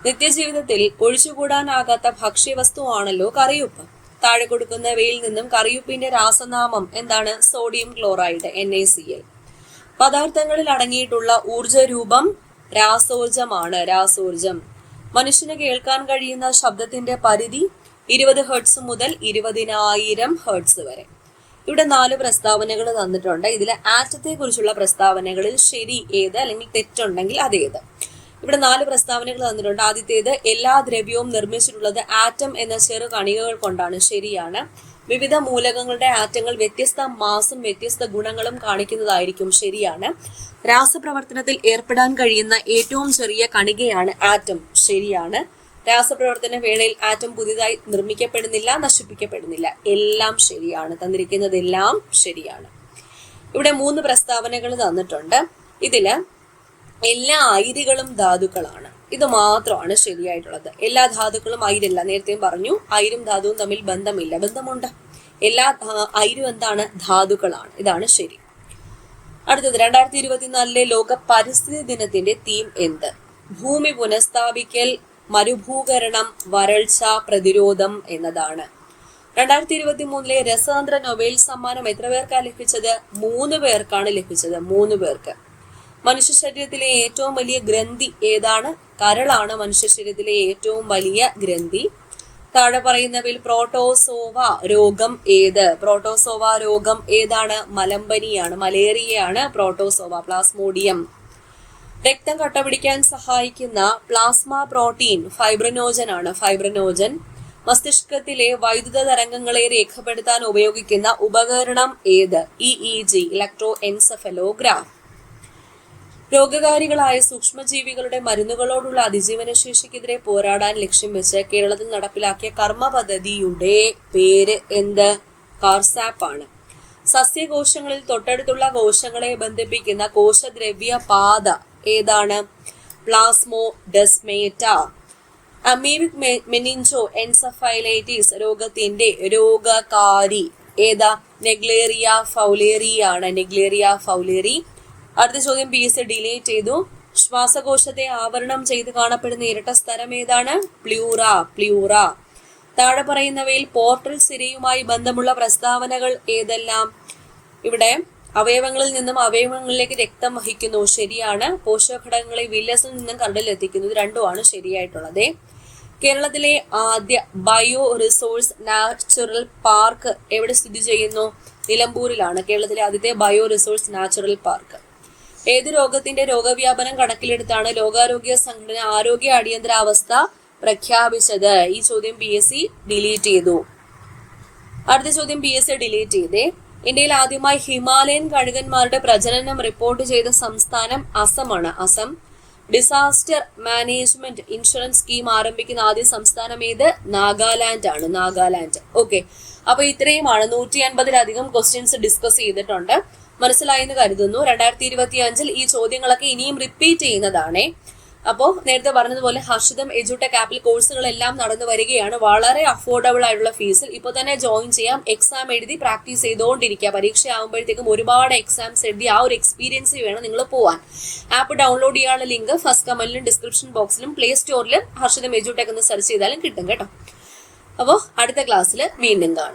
നിത്യജീവിതത്തിൽ ഒഴിച്ചുകൂടാനാകാത്ത ഭക്ഷ്യവസ്തുവാണല്ലോ കറിയുപ്പ്. താഴെ കൊടുക്കുന്നവയിൽ നിന്നും കറിയുപ്പിന്റെ രാസനാമം എന്താണ്? Sodium chloride NaCl. പദാർത്ഥങ്ങളിൽ അടങ്ങിയിട്ടുള്ള ഊർജരൂപം രാസോർജമാണ്. മനുഷ്യന് കേൾക്കാൻ കഴിയുന്ന ശബ്ദത്തിന്റെ പരിധി 20 ഹെർട്സ് മുതൽ 20,000 ഹെർട്സ് വരെ. ഇവിടെ 4 പ്രസ്താവനകൾ തന്നിട്ടുണ്ട്. ഇതിലെ ആറ്റത്തെ കുറിച്ചുള്ള പ്രസ്താവനകളിൽ ശരി ഏത് അല്ലെങ്കിൽ തെറ്റുണ്ടെങ്കിൽ അതേത്? ഇവിടെ 4 പ്രസ്താവനകൾ തന്നിട്ടുണ്ട്. ആദ്യത്തേത്, എല്ലാ ദ്രവ്യവും നിർമ്മിച്ചിട്ടുള്ളത് ആറ്റം എന്ന ചെറു കണികകൾ കൊണ്ടാണ്. ശരിയാണ്. വിവിധ മൂലകങ്ങളുടെ ആറ്റങ്ങൾ വ്യത്യസ്ത മാസും വ്യത്യസ്ത ഗുണങ്ങളും കാണിക്കുന്നതായിരിക്കും. ശരിയാണ്. രാസപ്രവർത്തനത്തിൽ ഏർപ്പെടാൻ കഴിയുന്ന ഏറ്റവും ചെറിയ കണികയാണ് ആറ്റം. ശരിയാണ്. രാസപ്രവർത്തന വേളയിൽ ആറ്റം പുതിയതായി നിർമ്മിക്കപ്പെടുന്നില്ല, നശിപ്പിക്കപ്പെടുന്നില്ല. എല്ലാം ശരിയാണ്. തന്നിരിക്കുന്നതെല്ലാം ശരിയാണ്. ഇവിടെ 3 പ്രസ്താവനകൾ തന്നിട്ടുണ്ട്. ഇതില് എല്ലാ അയിരുകളും ധാതുക്കളാണ്. ഇത് മാത്രമാണ് ശരിയായിട്ടുള്ളത്. എല്ലാ ധാതുക്കളും അയിരുല്ല. നേരത്തെയും പറഞ്ഞു, അയിരും ധാതുവും തമ്മിൽ ബന്ധമില്ല. ബന്ധമുണ്ട്. എല്ലാ അയിരും എന്താണ്? ധാതുക്കളാണ്. ഇതാണ് ശരി. അടുത്തത്, 2024 ലോക പരിസ്ഥിതി ദിനത്തിന്റെ തീം എന്ത്? ഭൂമി പുനഃസ്ഥാപിക്കൽ, മരുഭൂകരണം, വരൾച്ച, പ്രതിരോധം എന്നതാണ്. 2023 രസതന്ത്ര നൊബേൽ സമ്മാനം എത്ര പേർക്കാണ് ലഭിച്ചത്? 3 പേർക്കാണ് ലഭിച്ചത്. 3 പേർക്ക്. മനുഷ്യ ശരീരത്തിലെ ഏറ്റവും വലിയ ഗ്രന്ഥി ഏതാണ്? കരളാണ് മനുഷ്യ ശരീരത്തിലെ ഏറ്റവും വലിയ ഗ്രന്ഥി. താഴെ പറയുന്നവയിൽ പ്രോട്ടോസോവ രോഗം ഏതാണ്? മലമ്പനിയാണ്, മലേറിയയാണ് പ്രോട്ടോസോവ. പ്ലാസ്മോഡിയം. രക്തം കട്ടപിടിക്കാൻ സഹായിക്കുന്ന പ്ലാസ്മ പ്രോട്ടീൻ ഫൈബ്രിനോജൻ ആണ്. മസ്തിഷ്കത്തിലെ വൈദ്യുത തരംഗങ്ങളെ രേഖപ്പെടുത്താൻ ഉപയോഗിക്കുന്ന ഉപകരണം ഏത്? EEG, electro encephalograph. രോഗകാരികളായ സൂക്ഷ്മജീവികളുടെ മരുന്നുകളോടുള്ള അതിജീവന ശേഷിക്കെതിരെ പോരാടാൻ ലക്ഷ്യം വെച്ച് കേരളത്തിൽ നടപ്പിലാക്കിയ കർമ്മ പദ്ധതിയുടെ പേര് എന്ത്? കാർസാപ്പ് ആണ്. സസ്യകോശങ്ങളിൽ തൊട്ടടുത്തുള്ള കോശങ്ങളെ ബന്ധിപ്പിക്കുന്ന കോശദ്രവ്യ പാത ഏതാണ്? പ്ലാസ്മോഡെസ്മേറ്റ. അമീബിക് മെനിഞ്ചോ എൻസെഫലൈറ്റിസ് രോഗത്തിന്റെ രോഗകാരി ഏതാ? നെഗ്ലേറിയ ഫൗലേറി ആണ്. അടുത്ത ചോദ്യം PSC ഡിലീറ്റ് ചെയ്തു. ശ്വാസകോശത്തെ ആവരണം ചെയ്ത് കാണപ്പെടുന്ന ഇരട്ട സ്ഥലം ഏതാണ്? പ്ലൂറ. താഴെ പറയുന്നവയിൽ പോർട്ടൽ സിരയുമായി ബന്ധമുള്ള പ്രസ്താവനകൾ ഏതെല്ലാം? ഇവിടെ അവയവങ്ങളിൽ നിന്നും അവയവങ്ങളിലേക്ക് രക്തം വഹിക്കുന്നു. ശരിയാണ്. പോഷകഘടകങ്ങളെ വില്ലസിൽ നിന്നും കരളിലെത്തിക്കുന്നു. ഇത് രണ്ടുമാണ് ശരിയായിട്ടുള്ളത്. കേരളത്തിലെ ആദ്യ ബയോ റിസോഴ്സ് നാച്ചുറൽ പാർക്ക് എവിടെ സ്ഥിതി ചെയ്യുന്നു? നിലമ്പൂരിലാണ്. കേരളത്തിലെ ആദ്യത്തെ ബയോ റിസോഴ്സ് നാച്ചുറൽ പാർക്ക്. ഏത് രോഗത്തിന്റെ രോഗവ്യാപനം കണക്കിലെടുത്താണ് ലോകാരോഗ്യ സംഘടന ആരോഗ്യ അടിയന്തരാവസ്ഥ പ്രഖ്യാപിച്ചത്? ഈ ചോദ്യം PSC ഡിലീറ്റ് ചെയ്തു. അടുത്ത ചോദ്യം PSC ഡിലീറ്റ് ചെയ്തേ. ഇന്ത്യയിൽ ആദ്യമായി ഹിമാലയൻ കഴുകന്മാരുടെ പ്രജനനം റിപ്പോർട്ട് ചെയ്ത സംസ്ഥാനം അസമാണ്. Assam. Disaster management insurance scheme ആരംഭിക്കുന്ന ആദ്യ സംസ്ഥാനം ഏത്? നാഗാലാൻഡ് ആണ്. നാഗാലാൻഡ്. ഓക്കെ, അപ്പൊ ഇത്രയുമാണ് 150-ലധികം ക്വസ്റ്റ്യൻസ് ഡിസ്കസ് ചെയ്തിട്ടുണ്ട്. മനസ്സിലായെന്ന് കരുതുന്നു. 2025 ഈ ചോദ്യങ്ങളൊക്കെ ഇനിയും റിപ്പീറ്റ് ചെയ്യുന്നതാണേ. അപ്പോൾ നേരത്തെ പറഞ്ഞതുപോലെ ഹർഷിതം എഡ്യൂടെക് ആപ്പിൽ കോഴ്സുകളെല്ലാം നടന്നു വരികയാണ്. വളരെ അഫോർഡബിൾ ആയിട്ടുള്ള ഫീസിൽ ഇപ്പോൾ തന്നെ ജോയിൻ ചെയ്യാം. എക്സാം എഴുതി പ്രാക്ടീസ് ചെയ്തുകൊണ്ടിരിക്കുക. പരീക്ഷ ആകുമ്പോഴത്തേക്കും ഒരുപാട് എക്സാംസ് എഴുതി ആ ഒരു എക്സ്പീരിയൻസ് വേണം നിങ്ങൾ പോവാൻ. ആപ്പ് ഡൗൺലോഡ് ചെയ്യാനുള്ള ലിങ്ക് ഫസ്റ്റ് കമന്റിലും ഡിസ്ക്രിപ്ഷൻ ബോക്സിലും പ്ലേ സ്റ്റോറിലും ഹർഷിതം എഡ്യൂടെക് എന്ന് സെർച്ച് ചെയ്താലും കിട്ടും കേട്ടോ. അപ്പോൾ അടുത്ത ക്ലാസ്സിൽ വീണ്ടും കാണാം.